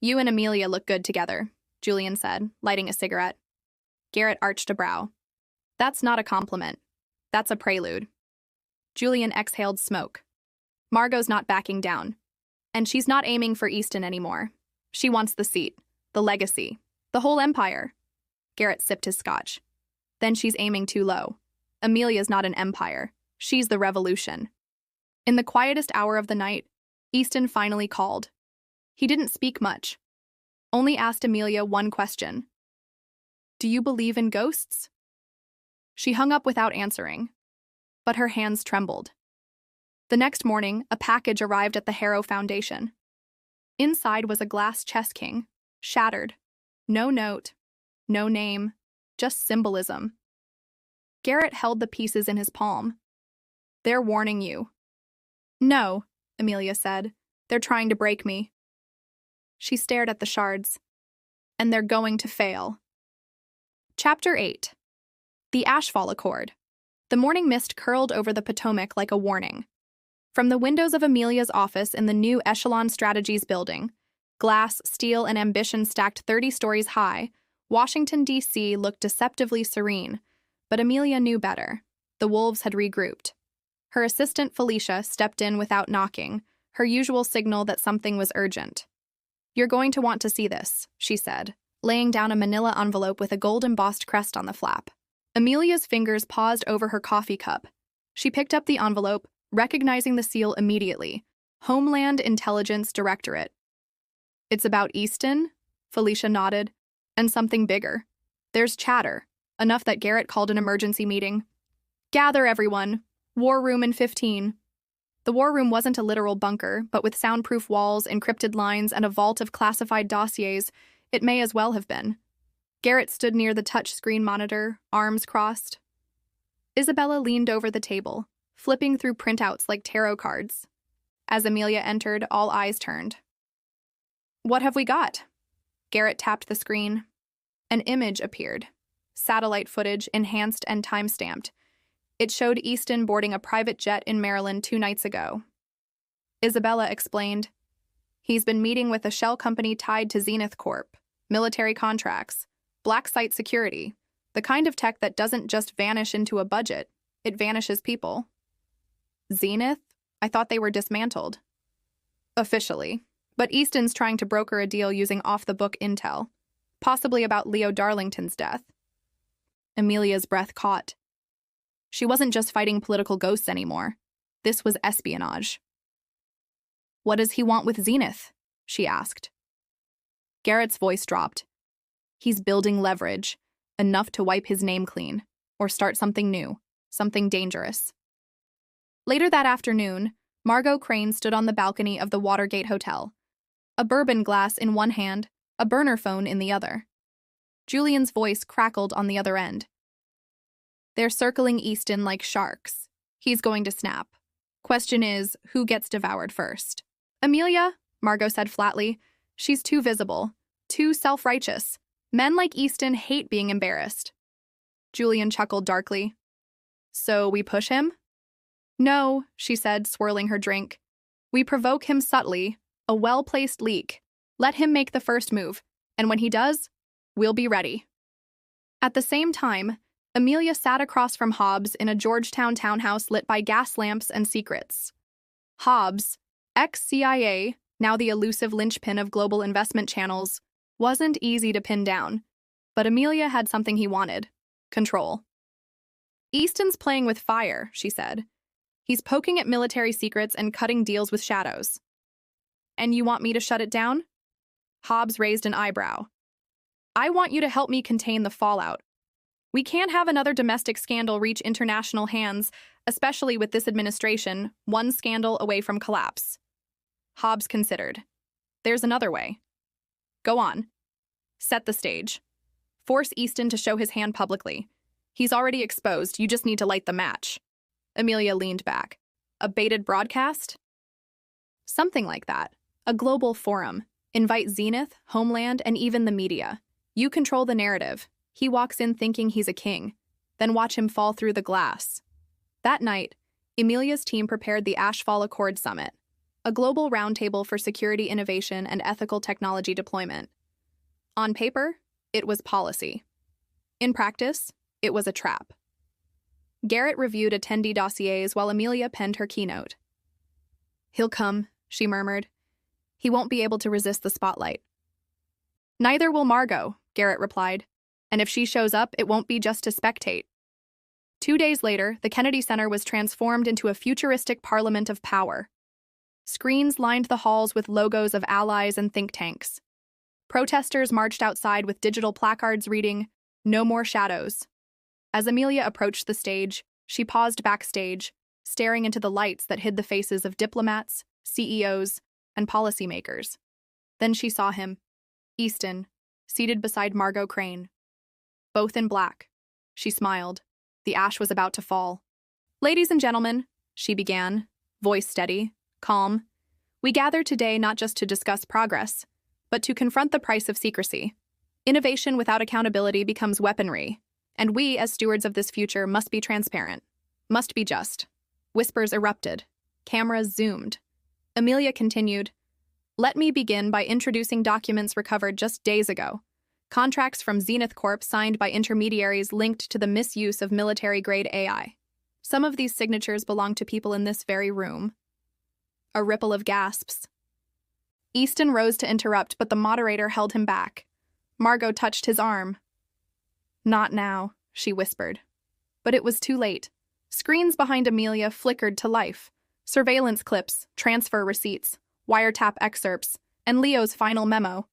You and Amelia look good together, Julian said, lighting a cigarette. Garrett arched a brow. That's not a compliment. That's a prelude. Julian exhaled smoke. Margot's not backing down. And she's not aiming for Easton anymore. She wants the seat, the legacy, the whole empire. Garrett sipped his scotch. Then she's aiming too low. Amelia's not an empire. She's the revolution. In the quietest hour of the night, Easton finally called. He didn't speak much. Only asked Amelia one question. Do you believe in ghosts? She hung up without answering, but her hands trembled. The next morning, a package arrived at the Harrow Foundation. Inside was a glass chess king, shattered. No note, no name, just symbolism. Garrett held the pieces in his palm. They're warning you. No, Amelia said. They're trying to break me. She stared at the shards. And they're going to fail. Chapter 8. The Ashfall Accord. The morning mist curled over the Potomac like a warning. From the windows of Amelia's office in the new Echelon Strategies building, glass, steel, and ambition stacked 30 stories high, Washington, D.C. looked deceptively serene, but Amelia knew better. The wolves had regrouped. Her assistant Felicia stepped in without knocking, her usual signal that something was urgent. "You're going to want to see this," she said, laying down a manila envelope with a gold-embossed crest on the flap. Amelia's fingers paused over her coffee cup. She picked up the envelope, recognizing the seal immediately. Homeland Intelligence Directorate. "It's about Easton?" Felicia nodded. "And something bigger. There's chatter, enough that Garrett called an emergency meeting. Gather everyone. War room in 15. The war room wasn't a literal bunker, but with soundproof walls, encrypted lines, and a vault of classified dossiers, it may as well have been. Garrett stood near the touch-screen monitor, arms crossed. Isabella leaned over the table, flipping through printouts like tarot cards. As Amelia entered, all eyes turned. "What have we got?" Garrett tapped the screen. An image appeared. Satellite footage, enhanced and time-stamped. It showed Easton boarding a private jet in Maryland 2 nights ago. Isabella explained, "He's been meeting with a shell company tied to Zenith Corp, military contracts, black site security, the kind of tech that doesn't just vanish into a budget, it vanishes people." "Zenith? I thought they were dismantled." "Officially. But Easton's trying to broker a deal using off-the-book intel, possibly about Leo Darlington's death." Amelia's breath caught. She wasn't just fighting political ghosts anymore. This was espionage. "What does he want with Zenith?" she asked. Garrett's voice dropped. "He's building leverage, enough to wipe his name clean, or start something new, something dangerous." Later that afternoon, Margot Crane stood on the balcony of the Watergate Hotel, a bourbon glass in one hand, a burner phone in the other. Julian's voice crackled on the other end. "They're circling Easton like sharks. He's going to snap. Question is, who gets devoured first?" "Amelia," Margot said flatly. "She's too visible, too self-righteous. Men like Easton hate being embarrassed." Julian chuckled darkly. "So we push him?" "No," she said, swirling her drink. "We provoke him subtly, a well-placed leak. Let him make the first move, and when he does, we'll be ready." At the same time, Amelia sat across from Hobbs in a Georgetown townhouse lit by gas lamps and secrets. Hobbs, ex-CIA, now the elusive linchpin of global investment channels, wasn't easy to pin down, but Amelia had something he wanted: control. "Easton's playing with fire," she said. "He's poking at military secrets and cutting deals with shadows." "And you want me to shut it down?" Hobbs raised an eyebrow. "I want you to help me contain the fallout. We can't have another domestic scandal reach international hands, especially with this administration, one scandal away from collapse." Hobbs considered. "There's another way." "Go on. Set the stage. Force Easton to show his hand publicly. He's already exposed, you just need to light the match." Amelia leaned back. "A baited broadcast?" "Something like that. A global forum. Invite Zenith, Homeland, and even the media. You control the narrative. He walks in thinking he's a king. Then watch him fall through the glass." That night, Amelia's team prepared the Ashfall Accord Summit, a global roundtable for security innovation and ethical technology deployment. On paper, it was policy. In practice, it was a trap. Garrett reviewed attendee dossiers while Amelia penned her keynote. "He'll come," she murmured. "He won't be able to resist the spotlight." "Neither will Margot," Garrett replied. "And if she shows up, it won't be just to spectate." 2 days later, the Kennedy Center was transformed into a futuristic parliament of power. Screens lined the halls with logos of allies and think tanks. Protesters marched outside with digital placards reading, "No more shadows." As Amelia approached the stage, she paused backstage, staring into the lights that hid the faces of diplomats, CEOs, and policymakers. Then she saw him, Easton, seated beside Margot Crane. Both in black. She smiled. The ash was about to fall. "Ladies and gentlemen," she began, voice steady, calm, "we gather today not just to discuss progress, but to confront the price of secrecy. Innovation without accountability becomes weaponry, and we, as stewards of this future, must be transparent, must be just." Whispers erupted. Cameras zoomed. Amelia continued, "Let me begin by introducing documents recovered just days ago. Contracts from Zenith Corp signed by intermediaries linked to the misuse of military-grade AI. Some of these signatures belong to people in this very room. A ripple of gasps. Easton rose to interrupt, but the moderator held him back. Margot touched his arm. "Not now," she whispered. But it was too late. Screens behind Amelia flickered to life. Surveillance clips, transfer receipts, wiretap excerpts, and Leo's final memo.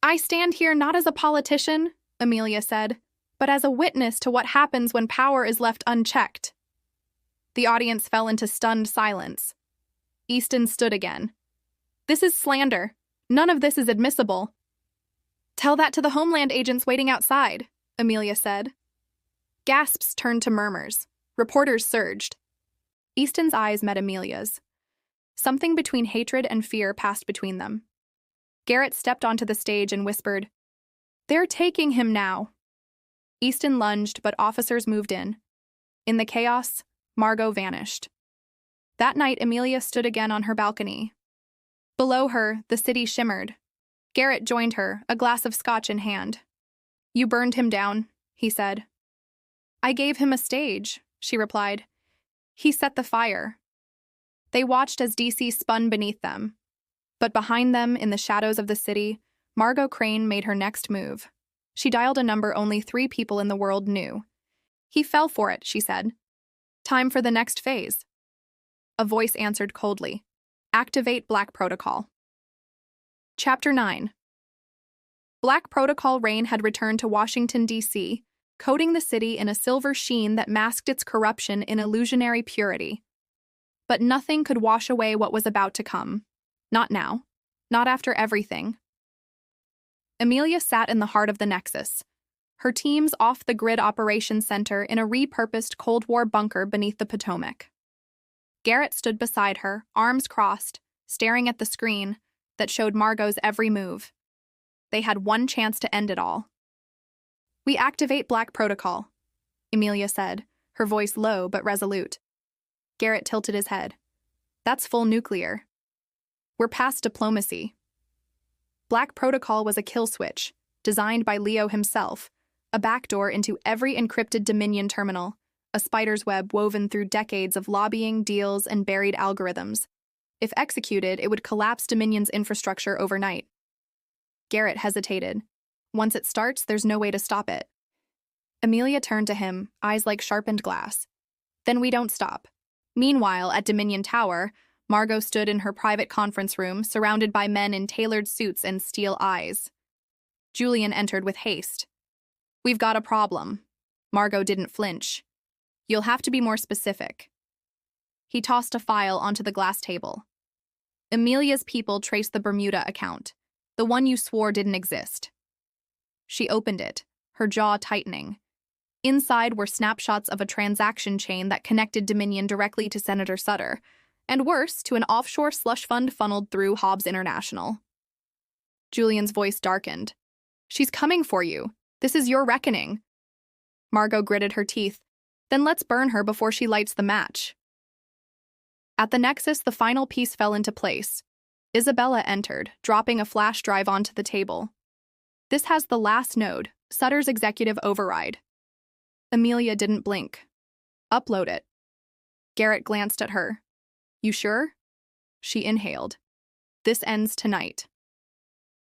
"I stand here not as a politician," Amelia said, "but as a witness to what happens when power is left unchecked." The audience fell into stunned silence. Easton stood again. "This is slander. None of this is admissible." "Tell that to the Homeland agents waiting outside," Amelia said. Gasps turned to murmurs. Reporters surged. Easton's eyes met Amelia's. Something between hatred and fear passed between them. Garrett stepped onto the stage and whispered, "They're taking him now." Easton lunged, but officers moved in. In the chaos, Margot vanished. That night, Amelia stood again on her balcony. Below her, the city shimmered. Garrett joined her, a glass of scotch in hand. "You burned him down," he said. "I gave him a stage," she replied. "He set the fire." They watched as DC spun beneath them. But behind them, in the shadows of the city, Margot Crane made her next move. She dialed a number only 3 people in the world knew. "He fell for it," she said. "Time for the next phase." A voice answered coldly. "Activate Black Protocol." Chapter 9. Black Protocol rain had returned to Washington, D.C., coating the city in a silver sheen that masked its corruption in illusionary purity. But nothing could wash away what was about to come. Not now. Not after everything. Amelia sat in the heart of the Nexus, her team's off-the-grid operations center in a repurposed Cold War bunker beneath the Potomac. Garrett stood beside her, arms crossed, staring at the screen that showed Margot's every move. They had one chance to end it all. "We activate Black Protocol," Amelia said, her voice low but resolute. Garrett tilted his head. "That's full nuclear. We're past diplomacy." Black Protocol was a kill switch, designed by Leo himself, a backdoor into every encrypted Dominion terminal, a spider's web woven through decades of lobbying, deals, and buried algorithms. If executed, it would collapse Dominion's infrastructure overnight. Garrett hesitated. Once it starts, there's no way to stop it. Amelia turned to him, eyes like sharpened glass. "Then we don't stop." Meanwhile, at Dominion Tower, Margot stood in her private conference room, surrounded by men in tailored suits and steel eyes. Julian entered with haste. "We've got a problem." Margot didn't flinch. "You'll have to be more specific." He tossed a file onto the glass table. "Amelia's people traced the Bermuda account, the one you swore didn't exist." She opened it, her jaw tightening. Inside were snapshots of a transaction chain that connected Dominion directly to Senator Sutter, and worse, to an offshore slush fund funneled through Hobbs International. Julian's voice darkened. "She's coming for you. This is your reckoning." Margot gritted her teeth. "Then let's burn her before she lights the match." At the Nexus, the final piece fell into place. Isabella entered, dropping a flash drive onto the table. "This has the last node, Sutter's executive override." Amelia didn't blink. "Upload it." Garrett glanced at her. "You sure?" She inhaled. "This ends tonight."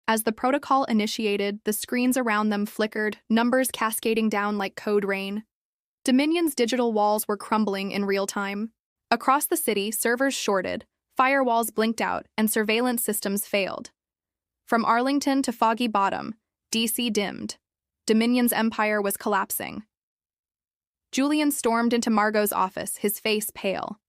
As the protocol initiated, the screens around them flickered, numbers cascading down like code rain. Dominion's digital walls were crumbling in real time. Across the city, servers shorted, firewalls blinked out, and surveillance systems failed. From Arlington to Foggy Bottom, DC dimmed. Dominion's empire was collapsing. Julian stormed into Margot's office, his face pale.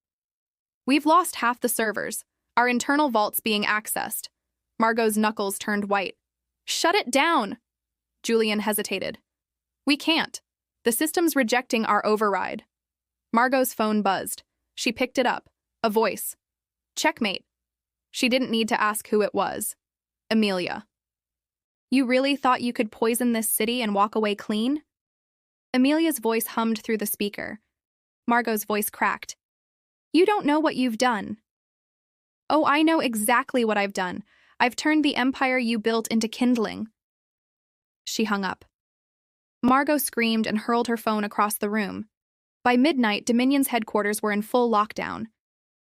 "We've lost half the servers, our internal vaults being accessed." Margot's knuckles turned white. "Shut it down!" Julian hesitated. "We can't. The system's rejecting our override." Margot's phone buzzed. She picked it up. A voice. "Checkmate." She didn't need to ask who it was. Amelia. "You really thought you could poison this city and walk away clean?" Amelia's voice hummed through the speaker. Margot's voice cracked. "You don't know what you've done." "Oh, I know exactly what I've done. I've turned the empire you built into kindling." She hung up. Margot screamed and hurled her phone across the room. By midnight, Dominion's headquarters were in full lockdown.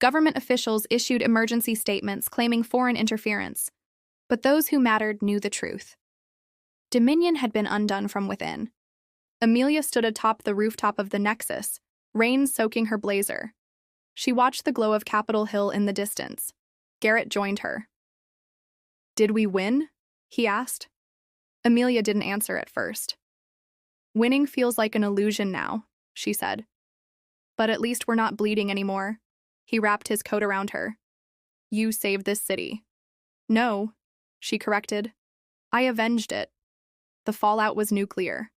Government officials issued emergency statements claiming foreign interference, but those who mattered knew the truth. Dominion had been undone from within. Amelia stood atop the rooftop of the Nexus, rain soaking her blazer. She watched the glow of Capitol Hill in the distance. Garrett joined her. "Did we win?" he asked. Amelia didn't answer at first. "Winning feels like an illusion now," she said. "But at least we're not bleeding anymore." He wrapped his coat around her. "You saved this city." "No," she corrected. "I avenged it." The fallout was nuclear.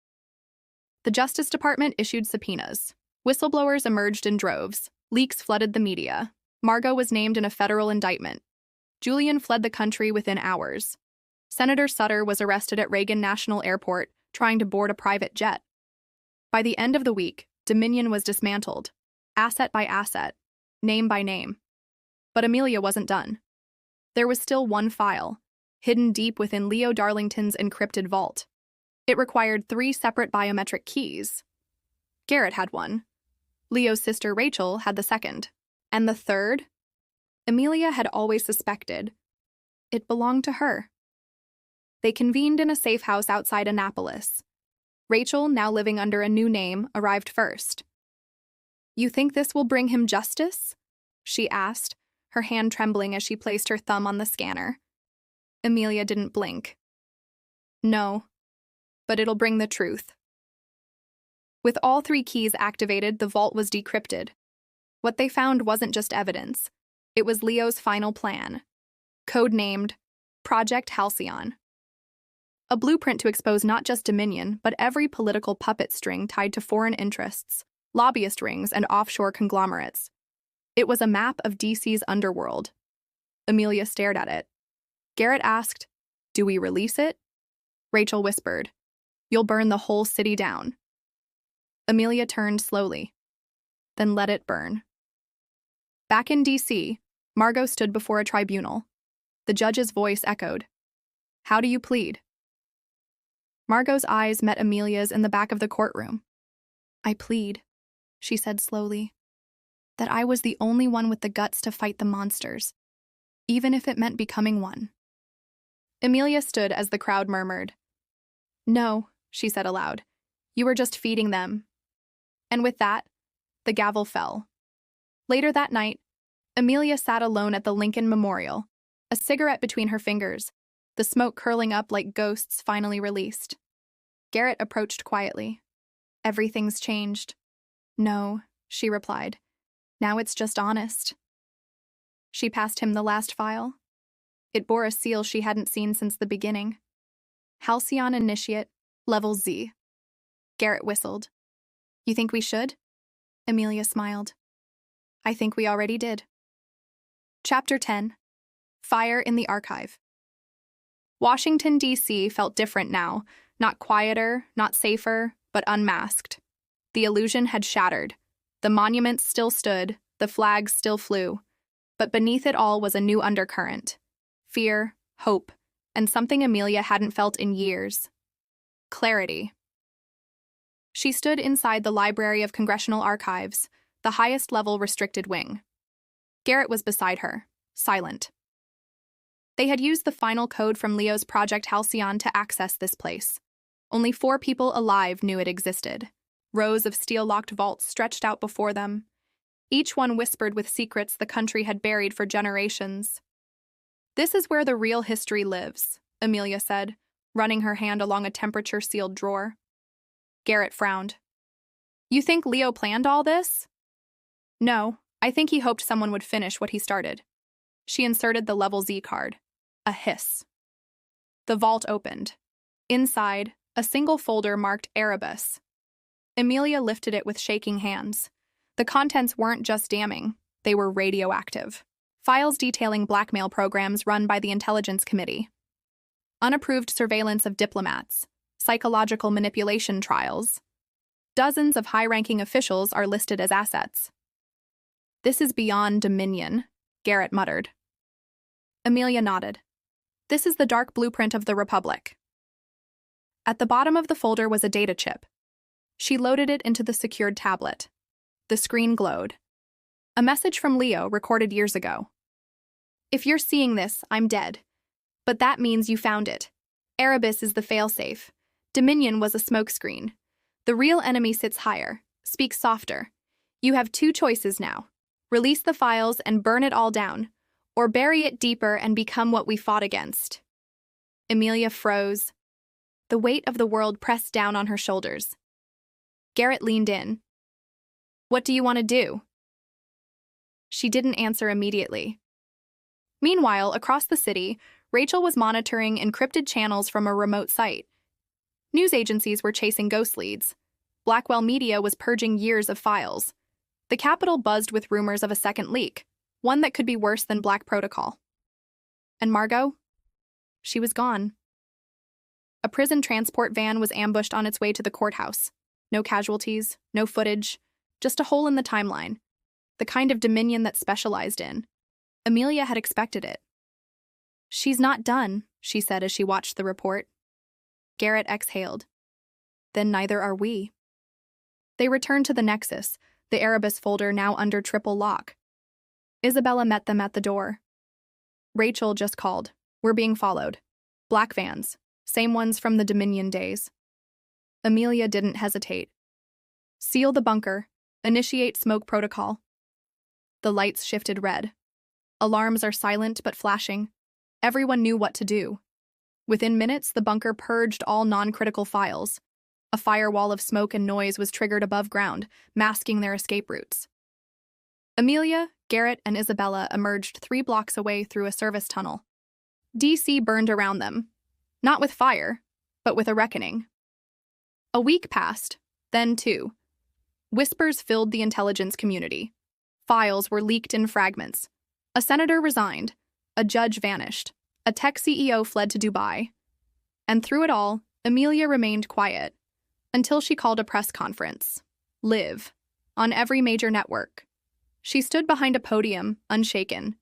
The Justice Department issued subpoenas. Whistleblowers emerged in droves. Leaks flooded the media. Margot was named in a federal indictment. Julian fled the country within hours. Senator Sutter was arrested at Reagan National Airport, trying to board a private jet. By the end of the week, Dominion was dismantled, asset by asset, name by name. But Amelia wasn't done. There was still one file, hidden deep within Leo Darlington's encrypted vault. It required 3 separate biometric keys. Garrett had one. Leo's sister Rachel had the second. And the third? Amelia had always suspected. It belonged to her. They convened in a safe house outside Annapolis. Rachel, now living under a new name, arrived first. "You think this will bring him justice?" she asked, her hand trembling as she placed her thumb on the scanner. Amelia didn't blink. "No, but it'll bring the truth." With all 3 keys activated, the vault was decrypted. What they found wasn't just evidence. It was Leo's final plan, codenamed Project Halcyon. A blueprint to expose not just Dominion, but every political puppet string tied to foreign interests, lobbyist rings, and offshore conglomerates. It was a map of DC's underworld. Amelia stared at it. Garrett asked, "Do we release it?" Rachel whispered, "You'll burn the whole city down." Amelia turned slowly. "Then let it burn." Back in DC, Margot stood before a tribunal. The judge's voice echoed, "How do you plead?" Margot's eyes met Amelia's in the back of the courtroom. "I plead," she said slowly, "that I was the only one with the guts to fight the monsters, even if it meant becoming one." Amelia stood as the crowd murmured. "No," she said aloud, "you were just feeding them." And with that, the gavel fell. Later that night, Amelia sat alone at the Lincoln Memorial, a cigarette between her fingers, the smoke curling up like ghosts finally released. Garrett approached quietly. "Everything's changed." "No," she replied. "Now it's just honest." She passed him the last file. It bore a seal she hadn't seen since the beginning. Halcyon Initiate, Level Z. Garrett whistled. "You think we should?" Amelia smiled. "I think we already did." Chapter 10. Fire in the Archive. Washington, D.C. felt different now, not quieter, not safer, but unmasked. The illusion had shattered. The monuments still stood, the flags still flew, but beneath it all was a new undercurrent. Fear, hope, and something Amelia hadn't felt in years. Clarity. She stood inside the Library of Congressional Archives, the highest-level restricted wing. Garrett was beside her, silent. They had used the final code from Leo's Project Halcyon to access this place. Only 4 people alive knew it existed. Rows of steel-locked vaults stretched out before them. Each one whispered with secrets the country had buried for generations. "This is where the real history lives," Amelia said, running her hand along a temperature-sealed drawer. Garrett frowned. "You think Leo planned all this?" "No, I think he hoped someone would finish what he started." She inserted the Level Z card. A hiss. The vault opened. Inside, a single folder marked Erebus. Amelia lifted it with shaking hands. The contents weren't just damning, they were radioactive. Files detailing blackmail programs run by the Intelligence Committee. Unapproved surveillance of diplomats. Psychological manipulation trials. Dozens of high-ranking officials are listed as assets. "This is beyond Dominion," Garrett muttered. Amelia nodded. "This is the dark blueprint of the Republic." At the bottom of the folder was a data chip. She loaded it into the secured tablet. The screen glowed. A message from Leo recorded years ago. If you're seeing this, I'm dead. But that means you found it. Erebus is the failsafe. Dominion was a smokescreen. The real enemy sits higher, speaks softer. You have two choices now. Release the files and burn it all down, or bury it deeper and become what we fought against. Amelia froze. The weight of the world pressed down on her shoulders. Garrett leaned in. What do you want to do? She didn't answer immediately. Meanwhile, across the city, Rachel was monitoring encrypted channels from a remote site. News agencies were chasing ghost leads. Blackwell Media was purging years of files. The Capitol buzzed with rumors of a second leak, one that could be worse than Black Protocol. And Margot? She was gone. A prison transport van was ambushed on its way to the courthouse. No casualties, no footage, just a hole in the timeline. The kind of Dominion that specialized in. Amelia had expected it. She's not done, she said as she watched the report. Garrett exhaled. Then neither are we. They returned to the Nexus, the Erebus folder now under triple lock. Isabella met them at the door. Rachel just called. We're being followed. Black vans, same ones from the Dominion days. Amelia didn't hesitate. Seal the bunker. Initiate smoke protocol. The lights shifted red. Alarms are silent but flashing. Everyone knew what to do. Within minutes, the bunker purged all non-critical files. A firewall of smoke and noise was triggered above ground, masking their escape routes. Amelia, Garrett, and Isabella emerged 3 blocks away through a service tunnel. DC burned around them, not with fire, but with a reckoning. A week passed, then 2. Whispers filled the intelligence community. Files were leaked in fragments. A senator resigned. A judge vanished. A tech CEO fled to Dubai. And through it all, Amelia remained quiet, until she called a press conference. Live. On every major network. She stood behind a podium, unshaken.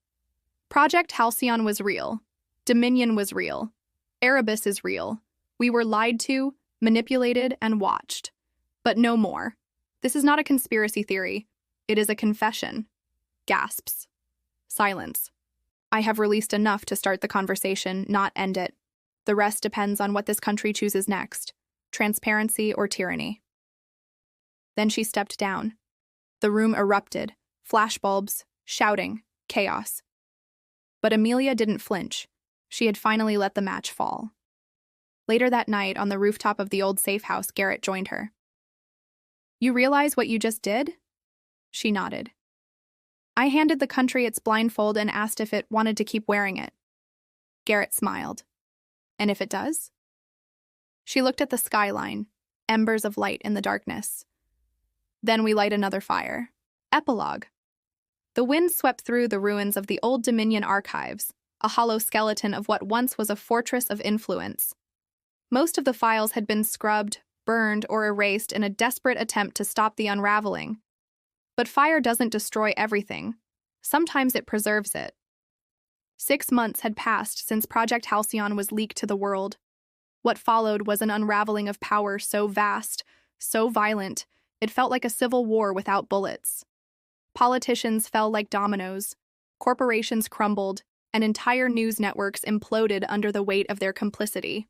Project Halcyon was real. Dominion was real. Erebus is real. We were lied to, manipulated, and watched. But no more. This is not a conspiracy theory. It is a confession. Gasps. Silence. I have released enough to start the conversation, not end it. The rest depends on what this country chooses next. Transparency or tyranny. Then she stepped down. The room erupted. Flashbulbs, shouting, chaos. But Amelia didn't flinch. She had finally let the match fall. Later that night, on the rooftop of the old safe house, Garrett joined her. You realize what you just did? She nodded. I handed the country its blindfold and asked if it wanted to keep wearing it. Garrett smiled. And if it does? She looked at the skyline, embers of light in the darkness. Then we light another fire. Epilogue. The wind swept through the ruins of the old Dominion archives, a hollow skeleton of what once was a fortress of influence. Most of the files had been scrubbed, burned, or erased in a desperate attempt to stop the unraveling. But fire doesn't destroy everything. Sometimes it preserves it. 6 months had passed since Project Halcyon was leaked to the world. What followed was an unraveling of power so vast, so violent, it felt like a civil war without bullets. Politicians fell like dominoes, corporations crumbled, and entire news networks imploded under the weight of their complicity.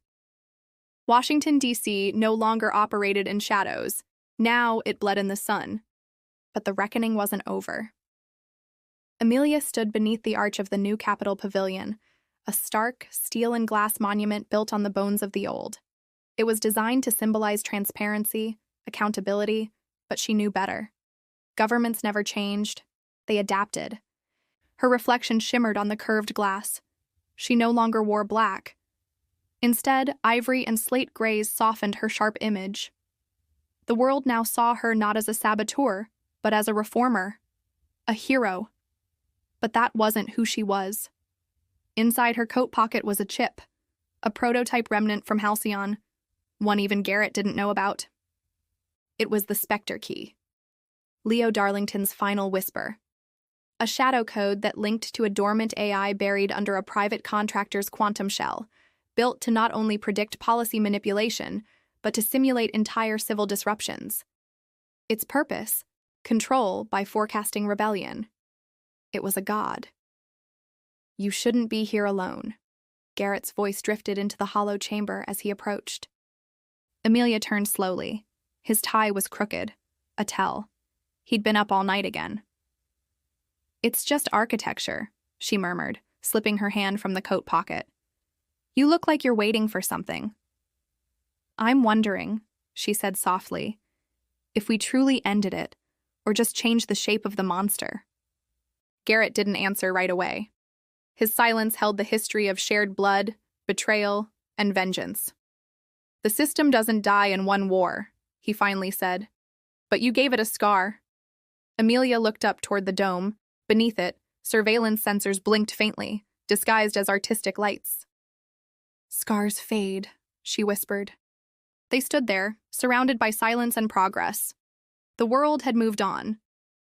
Washington, D.C. no longer operated in shadows. Now it bled in the sun. But the reckoning wasn't over. Amelia stood beneath the arch of the new Capitol Pavilion, a stark, steel and glass monument built on the bones of the old. It was designed to symbolize transparency, accountability, but she knew better. Governments never changed. They adapted. Her reflection shimmered on the curved glass. She no longer wore black. Instead, ivory and slate grays softened her sharp image. The world now saw her not as a saboteur, but as a reformer. A hero. But that wasn't who she was. Inside her coat pocket was a chip, a prototype remnant from Halcyon, one even Garrett didn't know about. It was the Spectre key. Leo Darlington's final whisper. A shadow code that linked to a dormant AI buried under a private contractor's quantum shell, built to not only predict policy manipulation, but to simulate entire civil disruptions. Its purpose: control by forecasting rebellion. It was a god. "You shouldn't be here alone." Garrett's voice drifted into the hollow chamber as he approached. Amelia turned slowly. His tie was crooked, a tell. He'd been up all night again. "It's just architecture," she murmured, slipping her hand from the coat pocket. "You look like you're waiting for something." "I'm wondering," she said softly, "if we truly ended it, or just changed the shape of the monster." Garrett didn't answer right away. His silence held the history of shared blood, betrayal, and vengeance. "The system doesn't die in one war," he finally said. "But you gave it a scar." Amelia looked up toward the dome. Beneath it, surveillance sensors blinked faintly, disguised as artistic lights. "Scars fade," she whispered. They stood there, surrounded by silence and progress. The world had moved on.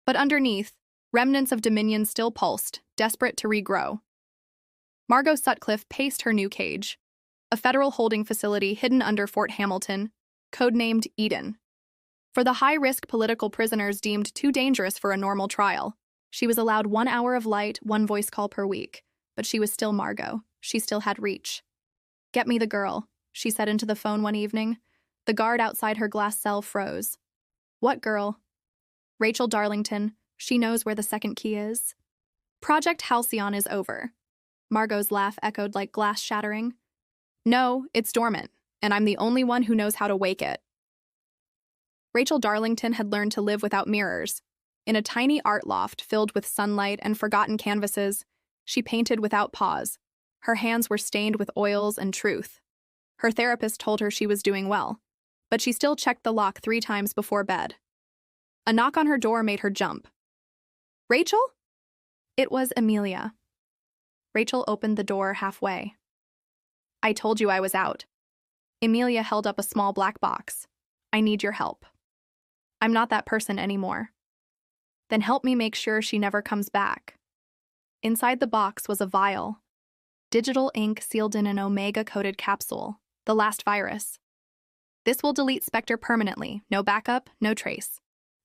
But underneath, remnants of dominion still pulsed, desperate to regrow. Margot Sutcliffe paced her new cage, a federal holding facility hidden under Fort Hamilton, codenamed Eden. For the high-risk political prisoners deemed too dangerous for a normal trial, she was allowed 1 hour of light, 1 voice call per week. But she was still Margot. She still had reach. "Get me the girl," she said into the phone one evening. The guard outside her glass cell froze. "What girl?" "Rachel Darlington. She knows where the second key is." "Project Halcyon is over." Margot's laugh echoed like glass shattering. "No, it's dormant, and I'm the only one who knows how to wake it." Rachel Darlington had learned to live without mirrors. In a tiny art loft filled with sunlight and forgotten canvases, she painted without pause. Her hands were stained with oils and truth. Her therapist told her she was doing well, but she still checked the lock 3 times before bed. A knock on her door made her jump. "Rachel?" It was Amelia. Rachel opened the door halfway. "I told you I was out." Amelia held up a small black box. "I need your help." "I'm not that person anymore." "Then help me make sure she never comes back." Inside the box was a vial. Digital ink sealed in an omega-coated capsule, the last virus. "This will delete Spectre permanently, no backup, no trace."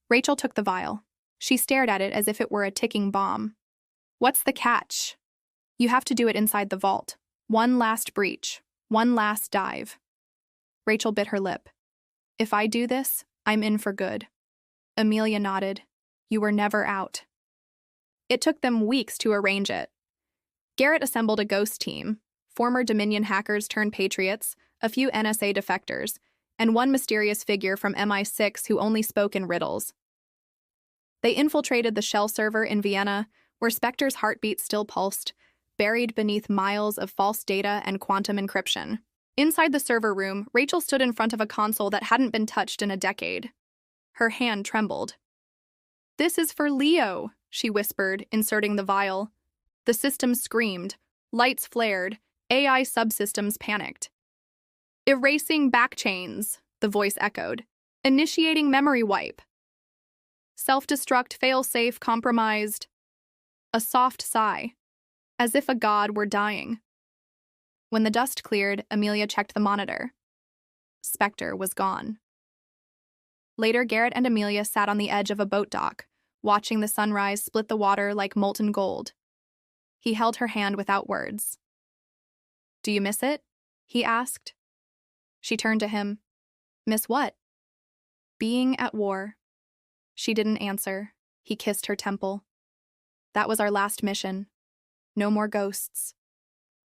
Rachel took the vial. She stared at it as if it were a ticking bomb. "What's the catch?" "You have to do it inside the vault. One last breach. One last dive." Rachel bit her lip. "If I do this, I'm in for good." Amelia nodded. "You were never out." It took them weeks to arrange it. Garrett assembled a ghost team, former Dominion hackers turned patriots, a few NSA defectors, and one mysterious figure from MI6 who only spoke in riddles. They infiltrated the shell server in Vienna, where Spectre's heartbeat still pulsed, buried beneath miles of false data and quantum encryption. Inside the server room, Rachel stood in front of a console that hadn't been touched in a decade. Her hand trembled. "This is for Leo," she whispered, inserting the vial. The system screamed. Lights flared. AI subsystems panicked. "Erasing backchains," the voice echoed. "Initiating memory wipe." "Self-destruct, fail-safe, compromised." A soft sigh, as if a god were dying. When the dust cleared, Amelia checked the monitor. Spectre was gone. Later, Garrett and Amelia sat on the edge of a boat dock, watching the sunrise split the water like molten gold. He held her hand without words. "Do you miss it?" he asked. She turned to him. "Miss what?" "Being at war." She didn't answer. He kissed her temple. "That was our last mission. No more ghosts."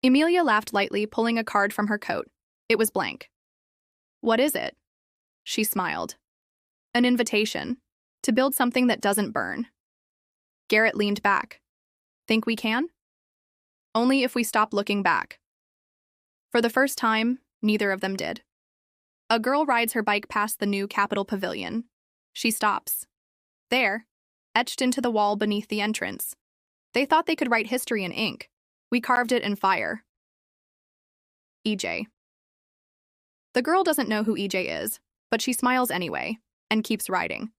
Amelia laughed lightly, pulling a card from her coat. It was blank. "What is it?" She smiled. "An invitation. To build something that doesn't burn." Garrett leaned back. "Think we can?" "Only if we stop looking back." For the first time, neither of them did. A girl rides her bike past the new Capitol Pavilion. She stops. There, etched into the wall beneath the entrance. They thought they could write history in ink. We carved it in fire. EJ. The girl doesn't know who EJ is, but she smiles anyway, and keeps riding.